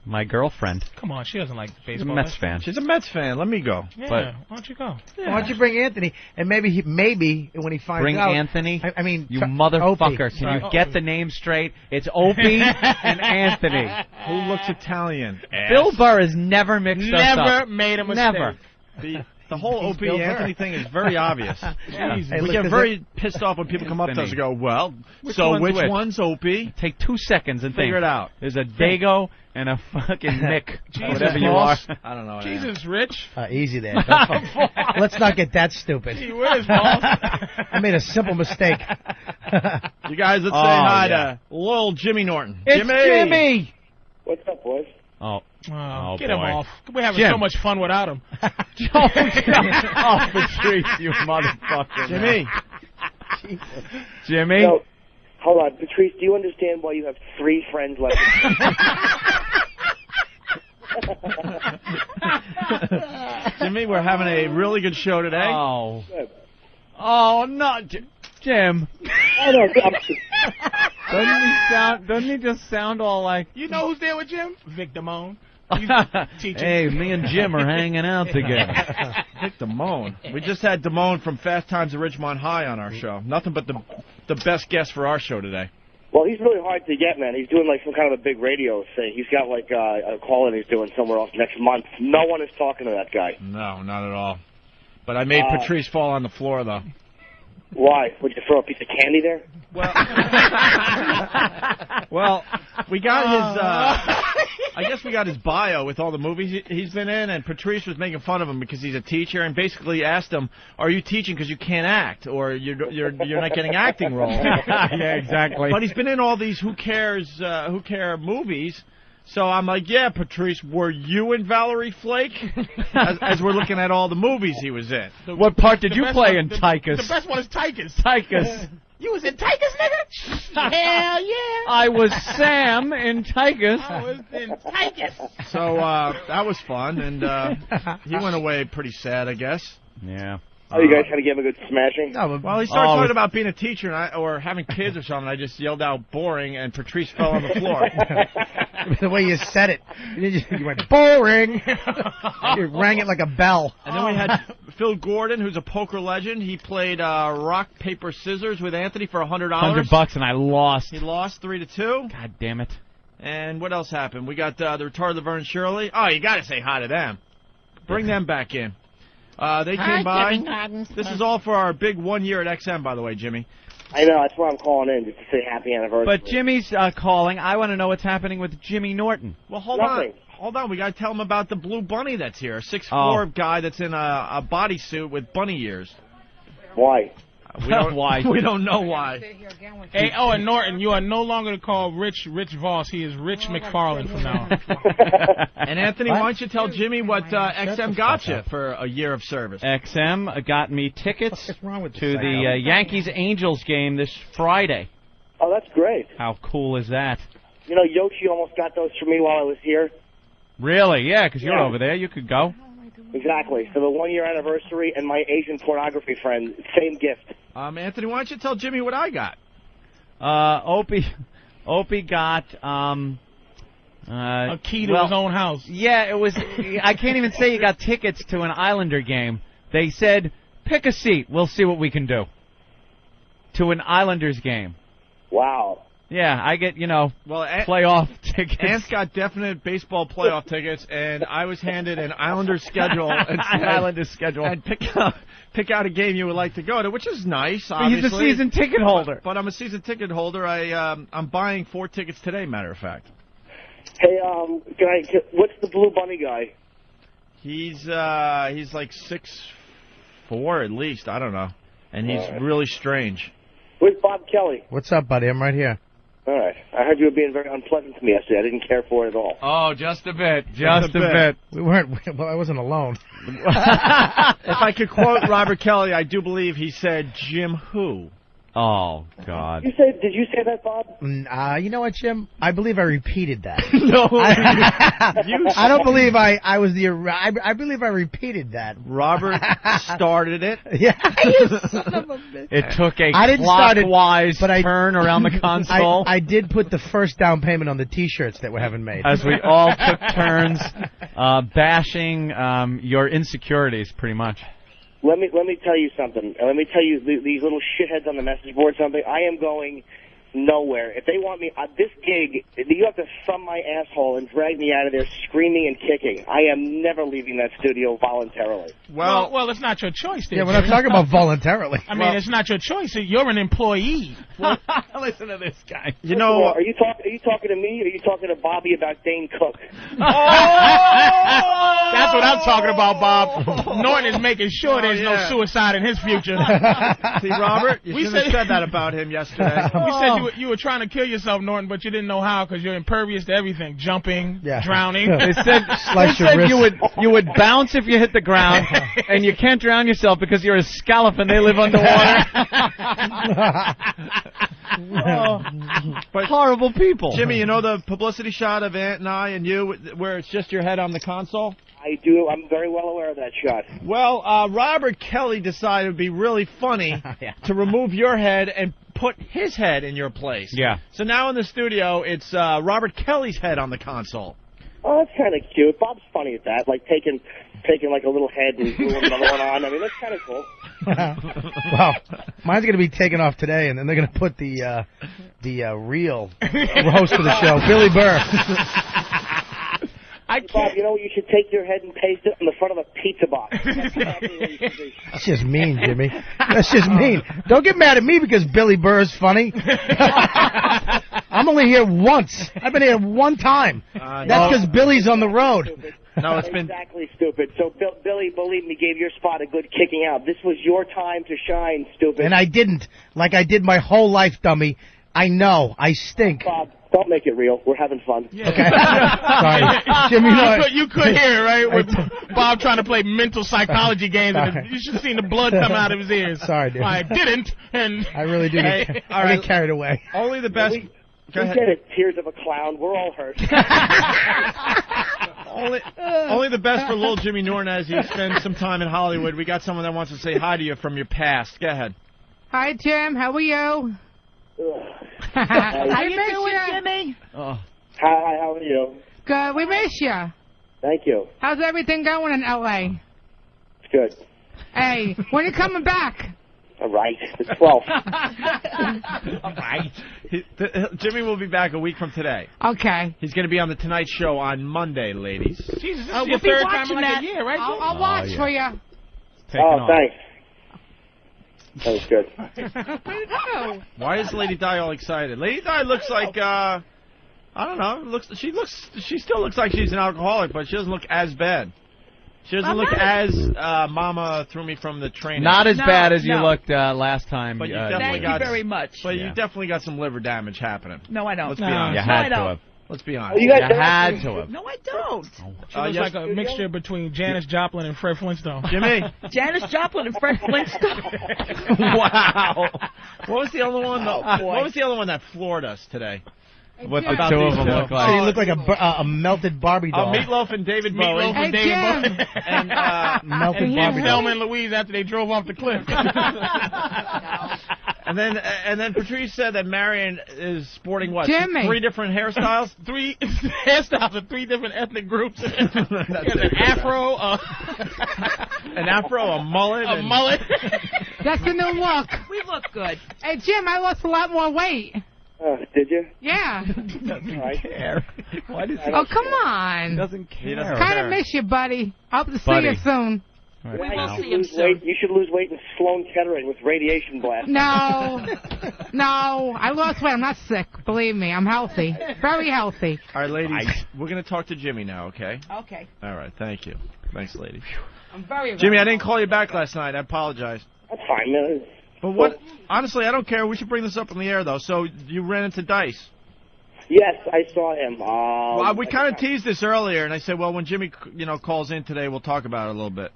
S2: my girlfriend.
S4: Come on, she doesn't like
S2: She's
S4: baseball.
S2: a Mets fan.
S3: She's a Mets fan. Let me go.
S4: Yeah,
S2: But
S4: why don't you go?
S6: Yeah. Why don't you bring Anthony? And maybe when he finds
S2: bring
S6: out.
S2: Anthony.
S6: I mean,
S2: you motherfucker!
S6: Opie.
S2: Can you get the name straight? It's Opie and Anthony.
S3: Who looks Italian?
S2: Bill Burr has never mixed us up.
S4: Never made a mistake.
S2: Never.
S3: The whole Opie Anthony thing is very obvious.
S6: Hey,
S3: we get very pissed off when people come up to us and go, well, which one's Opie?
S2: Take 2 seconds and
S3: figure it out.
S2: There's a Dago and a fucking Nick.
S4: Jesus,
S2: whatever you are.
S3: I don't know.
S4: Jesus, Rich.
S6: Easy there. Let's not get that stupid.
S4: Gee whiz, boss.
S6: I made a simple mistake.
S3: You guys, let's say hi to loyal Jimmy Norton.
S2: It's Jimmy.
S12: What's up, boys?
S2: Oh,
S4: get him
S2: boy.
S4: off. We're having
S2: Jim.
S4: so much fun without him.
S2: Oh, Patrice, you motherfucker.
S3: Jimmy.
S2: Jimmy?
S14: No, hold on. Patrice, do you understand why you have 3 friends left?
S3: Jimmy, we're having a really good show today.
S2: Oh. Oh, no. Jim.
S14: Oh, no,
S2: Doesn't he just sound all like...
S4: You know who's there with Jim? Vic Damone.
S2: Hey, me and Jim are hanging out together.
S3: Vic Damone. We just had Damone from Fast Times at Ridgemont High on our show. Nothing but the best guest for our show today.
S14: Well, he's really hard to get, man. He's doing like some kind of a big radio thing. He's got like a call-in he's doing somewhere else next month. No one is talking to that guy.
S3: No, not at all. But I made Patrice fall on the floor, though.
S14: Why? Would you throw a piece of candy there?
S3: Well, we got his, I guess we got his bio with all the movies he's been in, and Patrice was making fun of him because he's a teacher, and basically asked him, are you teaching because you can't act, or you're not getting acting roles?
S2: Yeah, exactly.
S3: But he's been in all these who care movies. So I'm like, yeah, Patrice, were you in Valerie Flake? as we're looking at all the movies he was in.
S2: What part did you play in Tychus?
S4: The best one is Tychus.
S2: Tychus.
S4: You was in Tychus, nigga? Hell yeah.
S2: I was Sam in Tychus.
S4: I was in Tychus.
S3: So that was fun, and he went away pretty sad, I guess.
S2: Yeah.
S14: Oh, you guys trying to give him a good smashing?
S3: No, well, he started talking about being a teacher or having kids or something. I just yelled out boring, and Patrice fell on the floor.
S6: The way you said it. You went, boring. You rang it like a bell.
S3: And then we had Phil Gordon, who's a poker legend. He played rock, paper, scissors with Anthony for $100.
S2: $100, and I lost.
S3: He lost 3-2.
S2: God damn it.
S3: And what else happened? We got the retarded Laverne Shirley. Oh, you got to say hi to them. Bring them back in. They came by. This is all for our big 1 year at XM, by the way, Jimmy.
S14: I know, that's why I'm calling in, just to say happy anniversary.
S2: But Jimmy's calling. I want to know what's happening with Jimmy Norton.
S3: Well, hold on. We got to tell him about the blue bunny that's here. A 6'4" guy that's in a bodysuit with bunny ears.
S14: Why?
S3: We don't,
S2: why?
S3: We don't know why.
S4: Hey, and Norton, you are no longer to call Rich Voss. He is Rich McFarland from now on.
S3: And Anthony, why don't you tell Jimmy what XM got you for a year of service?
S2: XM got me tickets to the Yankees Angels game this Friday.
S14: Oh, that's great.
S2: How cool is that?
S14: You know, Yoshi almost got those for me while I was here.
S2: Really? Yeah, because you're over there. You could go.
S14: Exactly. So the 1 year anniversary and my Asian pornography friend, same gift.
S3: Anthony, why don't you tell Jimmy what I got?
S2: Opie got
S4: a key to his own house.
S2: Yeah, it was. I can't even say he got tickets to an Islander game. They said, pick a seat. We'll see what we can do. To an Islanders game.
S14: Wow.
S2: Yeah, I get, playoff tickets.
S3: Ant's got definite baseball playoff tickets, and I was handed an Islanders schedule. And pick out a game you would like to go to, which is nice, obviously.
S2: He's a season ticket holder.
S3: But I'm a season ticket holder. I'm buying 4 tickets today, matter of fact.
S14: Hey, what's the blue bunny guy?
S3: He's like 6'4" at least. I don't know. And he's really strange.
S14: Where's Bob Kelly?
S6: What's up, buddy? I'm right here.
S14: All right. I heard you were being very unpleasant to me yesterday. I didn't care for it at all.
S2: Oh, just a bit. Just a bit.
S6: Well, I wasn't alone.
S3: If I could quote Robert Kelly, I do believe he said, Jim who?
S2: Oh, God.
S14: Did you say that, Bob?
S6: You know what, Jim? I believe I repeated that.
S3: No.
S6: I don't believe I was the... I believe I repeated that.
S3: Robert started it.
S6: Yeah. You son of a bitch.
S2: It took a
S6: I didn't start it,
S2: clockwise
S6: but
S2: turn around the console.
S6: I did put the first down payment on the T-shirts that we haven't made.
S2: As we all took turns bashing your insecurities, pretty much.
S14: Let me tell you something. Let me tell you these little shitheads on the message board something. I am going nowhere. If they want me, this gig, you have to thumb my asshole and drag me out of there screaming and kicking. I am never leaving that studio voluntarily.
S4: Well, it's not your choice,
S6: Yeah, we're not talking about voluntarily.
S4: I mean, it's not your choice. You're an employee.
S2: Listen to this guy.
S14: You know, are you talking to me, or are you talking to Bobby about Dane Cook?
S4: That's what I'm talking about, Bob. Norton is making sure there's no suicide in his future.
S3: See, Robert, you should have said that about him yesterday.
S4: We said you were trying to kill yourself, Norton, but you didn't know how because you're impervious to everything. Jumping, drowning.
S2: They said you would bounce if you hit the ground, and you can't drown yourself because you're a scallop and they live underwater.
S3: But
S2: horrible people.
S3: Jimmy, you know the publicity shot of Ant and I and you where it's just your head on the console?
S14: I do. I'm very well aware of that shot.
S3: Well, Robert Kelly decided it would be really funny to remove your head and put his head in your place.
S2: Yeah.
S3: So now in the studio, it's Robert Kelly's head on the console.
S14: Oh, that's kind of cute. Bob's funny at that, like taking like a little head and gluing another one on. I mean, that's kind of cool.
S6: Well, mine's going to be taken off today, and then they're going to put the real host of the show, Billy Burr.
S14: Bob, you know what? You should take your head and paste it on the front of a pizza box. That's exactly what you should do.
S6: That's just mean, Jimmy. That's just mean. Don't get mad at me because Billy Burr is funny. I'm only here once. I've been here one time. That's because Billy's on the road.
S3: No, it's been
S14: exactly stupid. So Billy, believe me, gave your spot a good kicking out. This was your time to shine, stupid.
S6: And I didn't, like I did my whole life, dummy. I know. I stink.
S14: Bob, don't make it real. We're having fun.
S6: Yeah. Okay. Sorry. Jimmy,
S4: you could hear it, right? With Bob trying to play mental psychology games. And you should have seen the blood come out of his ears.
S6: Sorry, dude.
S4: I didn't. And
S6: I really do. I get carried away.
S3: Only the best.
S14: Go ahead. Get it. Tears of a clown. We're all hurt.
S3: Only the best for little Jimmy Norton as he spends some time in Hollywood. We got someone that wants to say hi to you from your past. Go ahead.
S1: Hi, Jim. How are you?
S5: How you doing, Jimmy?
S14: Hi, how are you?
S1: Good. We miss you.
S14: Thank you.
S1: How's everything going in L.A.?
S14: It's good.
S1: Hey, when are you coming back?
S14: All right. The 12th.
S3: All right. Jimmy will be back a week from today.
S1: Okay.
S3: He's going to be on the Tonight Show on Monday, ladies.
S4: Jesus, this is your third time in like a year, right?
S1: I'll watch for you.
S14: Thanks. That was good.
S3: Why is Lady Di all excited? Lady Di looks like I don't know. She still looks like she's an alcoholic, but she doesn't look as bad. She doesn't look as Mama threw me from the train.
S2: Not as bad as you looked last time.
S3: But you definitely
S5: Thank you very much.
S3: But you definitely got some liver damage happening.
S5: No, I don't.
S3: Let's be honest.
S2: You had to have.
S3: Let's be honest.
S14: You
S2: had to have.
S5: No, I don't.
S4: She looks like a mixture between Janis Joplin and Fred Flintstone.
S3: Jimmy.
S5: Janis Joplin and Fred Flintstone.
S3: Wow. What was the other one? What was the other one that floored us today?
S2: What the two of them look like?
S6: So you look like a melted Barbie doll.
S3: Meatloaf and David Bowie.
S4: Meatloaf and David Bowie.
S6: Melted
S4: and
S6: Barbie doll.
S4: Thelma and Louise after they drove off the cliff.
S3: And then Patrice said that Marion is sporting what?
S1: Jimmy.
S3: 3 different hairstyles?
S4: 3 hairstyles of 3 different ethnic groups. An afro,
S3: an afro, a mullet.
S4: A mullet.
S1: That's the new look.
S5: We look good.
S1: Hey, Jim, I lost a lot more weight.
S14: Did you?
S1: Yeah.
S3: Doesn't care. Why does he
S1: Oh, come on.
S3: doesn't care.
S1: Kind of miss you, buddy. Hope to see you soon.
S5: We will see him soon.
S14: You should lose weight in Sloan Kettering with radiation blast.
S1: No, I lost weight. I'm not sick. Believe me, I'm healthy. Very healthy.
S3: All right, ladies, we're going to talk to Jimmy now, okay?
S1: Okay.
S3: All right, thank you. Thanks, lady.
S1: I'm very
S3: Jimmy, I didn't call you back last night. I apologize.
S14: That's fine, man.
S3: But what? Honestly, I don't care. We should bring this up in the air, though. So you ran into Dice.
S14: Yes, I saw him.
S3: Well, we kind of teased this earlier, and I said, well, when Jimmy, calls in today, we'll talk about it a little bit.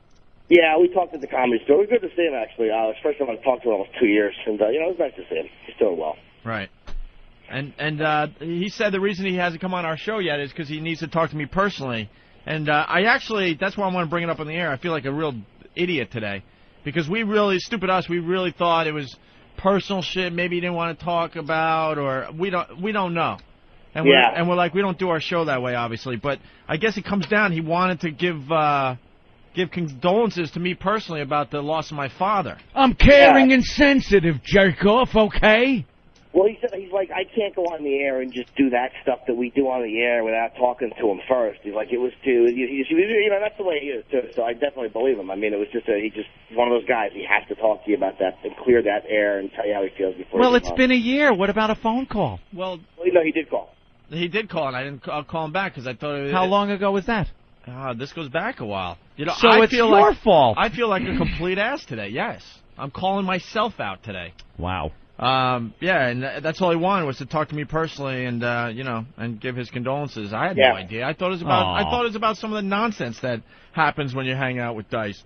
S14: Yeah, we talked at the Comedy Store. It was good to see him, actually. It's the first time I've talked to him in almost 2 years. And, it was nice to see him. He's doing well.
S3: Right. And he said the reason he hasn't come on our show yet is because he needs to talk to me personally. And that's why I want to bring it up on the air. I feel like a real idiot today. Because we really thought it was personal shit maybe he didn't want to talk about, or we don't know. And we're like, we don't do our show that way, obviously. But I guess it comes down, he wanted to give condolences to me personally about the loss of my father.
S15: I'm caring and sensitive, jerk off, okay?
S14: Well, he said, he's like, I can't go on the air and just do that stuff that we do on the air without talking to him first. He's like, it was too, that's the way he is, too. So I definitely believe him. I mean, it was just he's one of those guys. He has to talk to you about that and clear that air and tell you how he feels before.
S2: Well, it's been a year. What about a phone call?
S3: Well,
S14: no, he did call.
S3: He did call, and I didn't call him back because I thought.
S2: How long ago was that?
S3: This goes back a while.
S2: So it's your fault.
S3: I feel like a complete ass today. Yes, I'm calling myself out today.
S2: Wow.
S3: Yeah, and that's all he wanted was to talk to me personally and and give his condolences. I had no idea. I thought it was about some of the nonsense that happens when you hang out with Dice.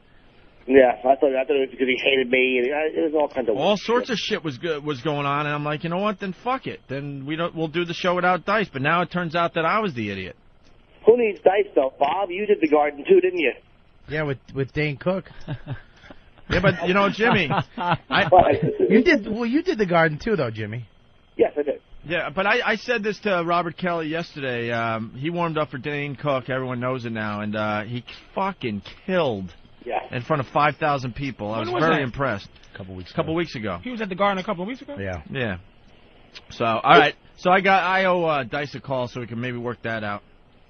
S14: Yeah, I thought it was because he hated me, and it was all kinds of
S3: all sorts of shit was going on, and I'm like, you know what? Then fuck it. Then we'll do the show without Dice. But now it turns out that I was the idiot.
S14: Who needs Dice though, Bob? You did the Garden too, didn't you?
S6: Yeah, with Dane Cook.
S3: Yeah, but Jimmy,
S6: you did the Garden too, though, Jimmy.
S14: Yes, I did.
S3: Yeah, but I said this to Robert Kelly yesterday. He warmed up for Dane Cook. Everyone knows it now, and he fucking killed.
S14: Yeah.
S3: In front of 5,000 people. I was very impressed.
S6: A couple weeks
S3: ago.
S4: He was at the Garden a couple of weeks ago?
S6: Yeah.
S3: Yeah. So, all right. So I owe Dice a call so we can maybe work that out.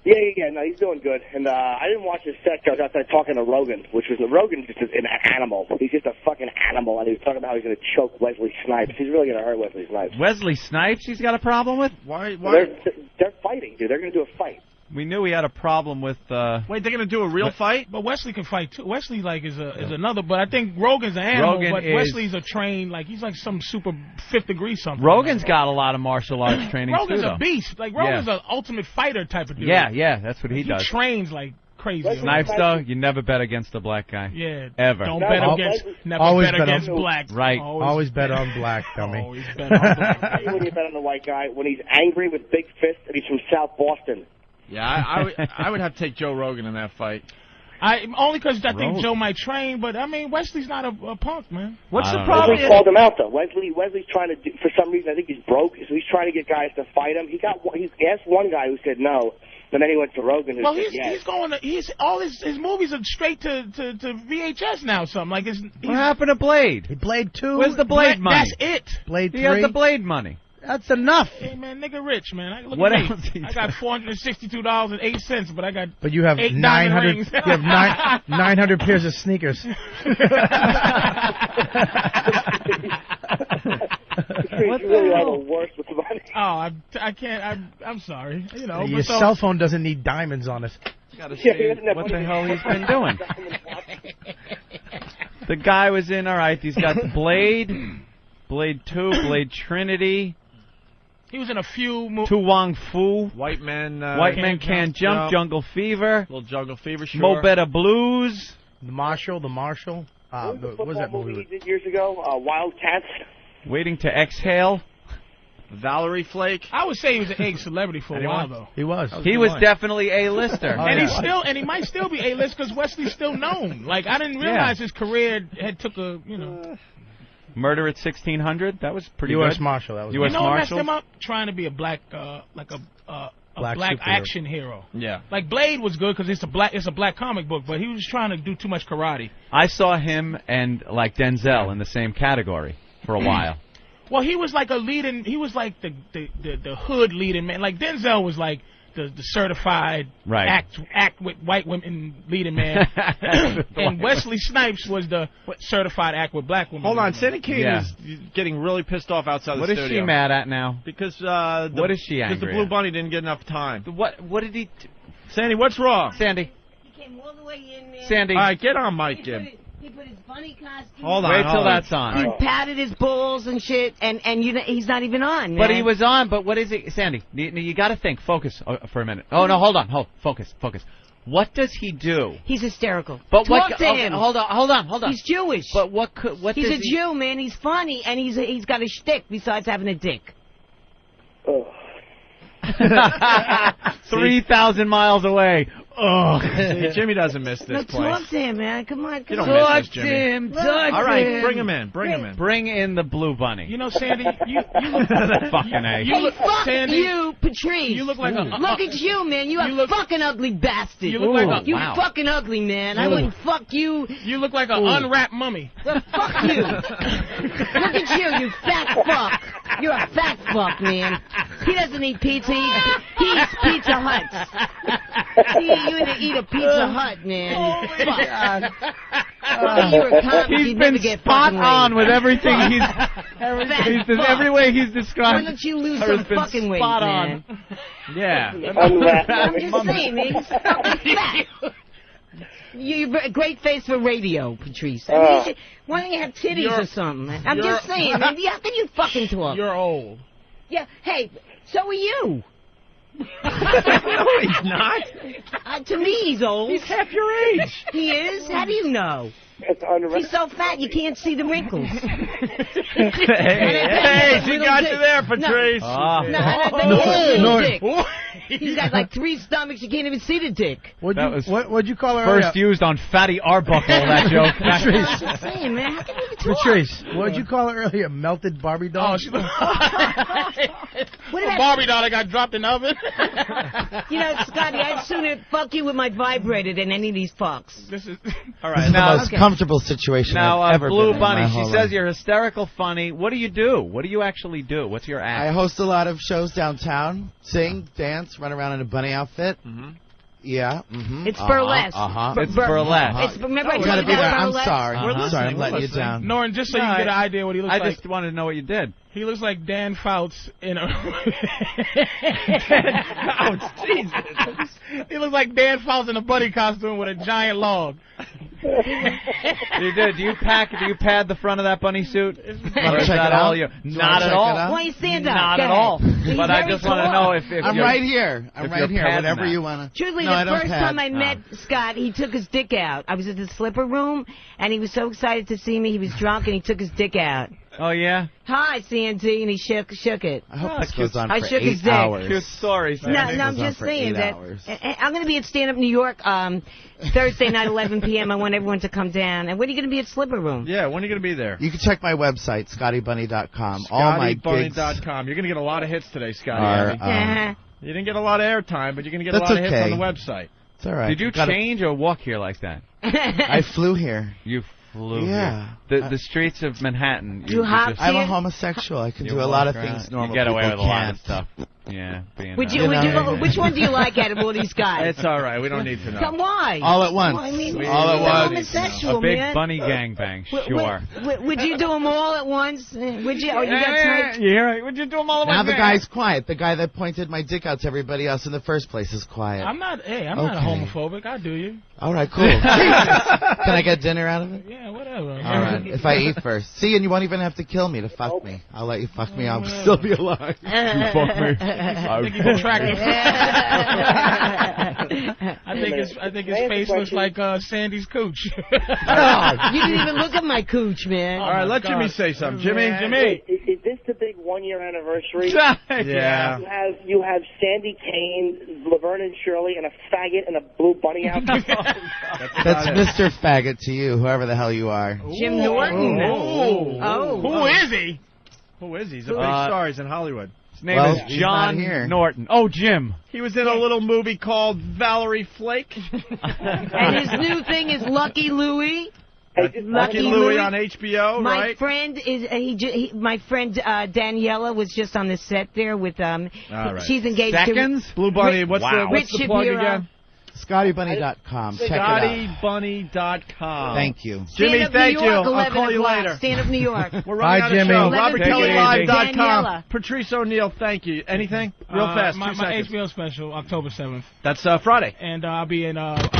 S14: Yeah, no, he's doing good. And I didn't watch his set because I was outside talking to Rogan, Rogan's just an animal. He's just a fucking animal, and he was talking about how he's going to choke Wesley Snipes. He's really going to hurt Wesley Snipes.
S2: Wesley Snipes he's got a problem with?
S3: Why?
S14: They're fighting, dude. They're going to do a fight.
S2: We knew he had a problem with.
S3: Wait, they're going to do a real fight?
S4: But Wesley can fight too. Wesley is another. But I think Rogan's an animal. But Wesley's a trained he's like some super fifth degree something.
S2: Rogan's got a lot of martial arts training
S4: Rogan's
S2: too.
S4: a beast. Rogan's an ultimate fighter type of dude.
S2: Yeah, that's what he does.
S4: He trains like crazy.
S2: Snipes though, you never bet against a black guy.
S4: Yeah,
S2: ever.
S4: Don't bet against. Never bet against black.
S2: Right.
S6: Always bet on black, dummy.
S4: Always bet on black.
S14: When you bet on the white guy, when he's angry with big fists and he's from South Boston.
S3: Yeah, I would have to take Joe Rogan in that fight.
S4: Only because I think Joe might train, but I mean Wesley's not a punk, man.
S2: What's the problem?
S14: Wesley called him out though. Wesley's trying to do, for some reason I think he's broke, so he's trying to get guys to fight him. He asked one guy who said no, and then he went to Rogan. Who said yes.
S4: He's going to all his movies are straight to VHS now. What
S2: happened to Blade?
S6: Blade 2.
S2: Where's the Blade money?
S4: That's it.
S6: Blade 3.
S2: He has the Blade money.
S6: That's enough.
S4: Hey man, nigga rich, man.
S2: What else?
S4: I got $462.08, but I got.
S6: But you have 900. You have 900 pairs of sneakers.
S14: He's really all the worst with the money.
S4: Oh, I can't. I'm sorry.
S6: Your cell phone doesn't need diamonds on it.
S2: Gotta see what the hell he's been doing. The guy was in. All right, he's got the Blade 2, Blade Trinity.
S4: He was in a few movies.
S2: Tu Wong Fu.
S3: White Men
S2: Can't Jump. Jungle Fever.
S3: Little Jungle Fever, sure.
S2: Mo Better Blues.
S6: The Marshal. What was that movie
S14: he did years ago? Wildcats.
S2: Waiting to Exhale.
S3: Valerie Flake.
S4: I would say he was an A celebrity for a while, though.
S6: He was.
S2: He was definitely A-lister.
S4: And he might still be A-list because Wesley's still known. I didn't realize his career took a.
S2: Murder at 1600. That was pretty
S6: U.S.
S2: good.
S6: Marshal. That was
S2: U.S.
S4: What messed
S2: Marshal.
S4: him up? Trying to be a black, black action hero.
S3: Yeah.
S4: Blade was good because it's a black comic book, but he was trying to do too much karate.
S2: I saw him and Denzel in the same category for a while.
S4: Well, he was like he was like the hood leading man. Denzel was like the certified act with white women leading man, and Wesley Snipes was the certified act with black women.
S3: Hold on, Sandy Kane is getting really pissed off outside the studio.
S2: What is she mad at now?
S3: Because
S2: what is she angry?
S3: Because the Blue Bunny didn't get enough time.
S2: What did he?
S3: Sandy, what's wrong?
S2: Sandy.
S9: He came all the way in there.
S2: Sandy.
S3: All right, get on, Mike, Jim.
S9: He put his bunny costume.
S3: Hold on.
S2: Wait till that's on.
S9: He patted his balls and shit, and he's not even on, man.
S2: But he was on. But what is it, Sandy? You got to think. Focus for a minute. Oh no, hold on. Focus. What does he do?
S9: He's hysterical.
S2: But
S9: Talk to him.
S2: Hold on.
S9: He's Jewish.
S2: But what
S9: he's
S2: does
S9: a Jew, man. He's funny, and he's got a shtick besides having a dick.
S2: 3,000 miles away.
S3: Oh, Jimmy doesn't miss this place.
S9: Talk to him, man. Come on.
S3: You don't miss this, Jimmy. All right, bring him in.
S2: Bring in the blue bunny.
S4: You know, Sandy, you look
S2: fucking A.
S9: Hey, fuck
S4: Sandy,
S9: you, Patrice.
S4: You look like a...
S9: Look at you, man. You a fucking ugly bastard.
S4: You look like a...
S9: You fucking ugly, man. I wouldn't fuck you.
S4: You look like an unwrapped mummy.
S9: Well, fuck you. Look at you fat fuck. You're a fat fuck, man. He doesn't eat pizza. He eats Pizza Huts. You eat a Pizza Hut, man.
S2: Oh, my God.
S9: You're a comic.
S2: He's been spot on with everything every way he's described.
S9: Why don't you lose some fucking weight,
S2: spot
S9: man?
S2: On. Yeah.
S9: I'm just saying, man. He's fucking fat. You a great face for radio, Patrice. Why don't you have titties or something? I'm just saying, man. How can you fucking talk?
S4: You're old.
S9: Yeah. Hey, so are you.
S3: No, he's not.
S9: To me, he's old.
S3: He's half your age.
S9: He is? How do you know? He's so fat you can't see the wrinkles.
S3: Hey, she got you there, Patrice.
S9: No. He's got like 3 stomachs. You can't even see the dick.
S6: What'd you call her
S2: First
S6: earlier?
S2: used on Fatty Arbuckle, that joke.
S6: Patrice.
S9: I'm saying, man, how can you talk?
S6: Patrice, what'd you call her earlier? Melted Barbie doll?
S4: Oh, she look... Barbie doll that got dropped in the oven.
S9: You know, Scotty, I'd sooner fuck you with my vibrator than any of these fucks.
S4: This is...
S8: All right. This is the most comfortable situation I've ever
S2: Blue
S8: been
S2: Bunny,
S8: in my
S2: she
S8: whole
S2: says
S8: life.
S2: you're hysterical funny. What do you do? What do you actually do? What's your act?
S8: I host a lot of shows downtown. Sing, dance, run around in a bunny outfit. Yeah.
S9: It's burlesque.
S2: It's burlesque.
S9: Remember I
S8: You
S9: told
S8: gotta
S9: you
S8: be there.
S9: about
S8: I'm
S9: burlesque?
S8: sorry. I'm letting you down.
S4: Norton, just so you get an idea what he looks like.
S2: I just wanted to know what you did.
S4: He looks like Dan Fouts in a...
S2: Jesus.
S4: He looks like Dan Fouts in a bunny costume with a giant log.
S2: You did. Do you pad the front of that bunny suit? Or is that all you? Not at all.
S9: Why you stand up?
S2: Not at all. But I just want to know if
S8: I'm right here. I'm right here. Whatever you want to.
S9: Truthfully, the first time I met Scott, he took his dick out. I was at the slipper room, and he was so excited to see me. He was drunk, and he took his dick out.
S2: Oh, yeah?
S9: Hi, Sandy, and he shook it.
S8: I hope this goes on for
S9: I shook
S8: 8
S9: his dick.
S8: hours.
S2: Cute story.
S9: No, I'm just saying that I'm going to be at Stand Up New York Thursday night, 11 p.m. I want everyone to come down. And when are you going to be at Slipper Room?
S3: Yeah, when are you going to be there?
S8: You can check my website, ScottyBunny.com. All my gigs.
S3: ScottyBunny.com. You're going to get a lot of hits today, Scotty. You didn't get a lot of airtime, but you're going to get a lot of hits on the website.
S8: It's all right.
S2: Did you change or walk here like that?
S8: I flew here.
S2: You flew
S8: here.
S2: The streets of Manhattan.
S8: I'm a homosexual. I can do a lot of things normal
S2: people can't. You get away with a lot of
S8: stuff.
S2: Yeah.
S9: Which one do you like out of all these guys?
S3: It's all right. We don't need to know.
S9: Come on.
S8: All at once.
S9: Well, I mean,
S3: all at once.
S9: Homosexual,
S2: a big
S9: man.
S2: bunny gangbang, sure.
S9: Would you do them all at once? Would you? Oh, you got time?
S2: Yeah, would you do them all at once?
S8: Now the guy's quiet. The guy that pointed my dick out to everybody else in the first place is quiet.
S4: I'm not homophobic. I do you.
S8: All right, cool. Can I get dinner out of it?
S4: Yeah, whatever.
S8: All right. If I eat first. See, and you won't even have to kill me to fuck me. I'll let you fuck me. I'll still be alive.
S2: You fuck me.
S4: I think he's attractive. I think his face looks like Sandy's cooch.
S9: You didn't even look at my cooch, man.
S3: All right, let Jimmy say something. Jimmy.
S14: Is this the big 1-year anniversary?
S3: Yeah.
S14: You have Sandy Kane, Laverne and Shirley, and a faggot and a blue bunny outfit.
S8: That's Mr. Faggot to you, whoever the hell you are.
S9: Jim Norton.
S4: Who is he?
S3: Who is he? He's a big star. He's in Hollywood.
S2: His name is John Norton. Oh, Jim.
S3: He was in a little movie called Valerie Flake.
S9: And his new thing is Lucky Louie.
S3: Lucky Louie on HBO,
S9: my
S3: right?
S9: Friend is my friend Daniela was just on the set there with she's engaged
S2: Seconds?
S9: to
S3: Blue Bunny. What's the plug again?
S8: ScottyBunny.com. Check it out.
S3: ScottyBunny.com.
S8: Thank you.
S3: Jimmy, thank you. I'll call you later.
S9: Stand Up New York.
S3: We're running out of
S6: Jimmy.
S3: show. RobertKellyLive.com.
S9: Daniela.
S3: Patrice O'Neal, thank you. Anything? Real fast,
S4: my
S3: 2 seconds.
S4: HBO special, October 7th.
S3: That's Friday.
S4: And I'll be in...
S16: That's it.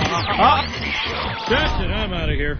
S16: I'm out of here.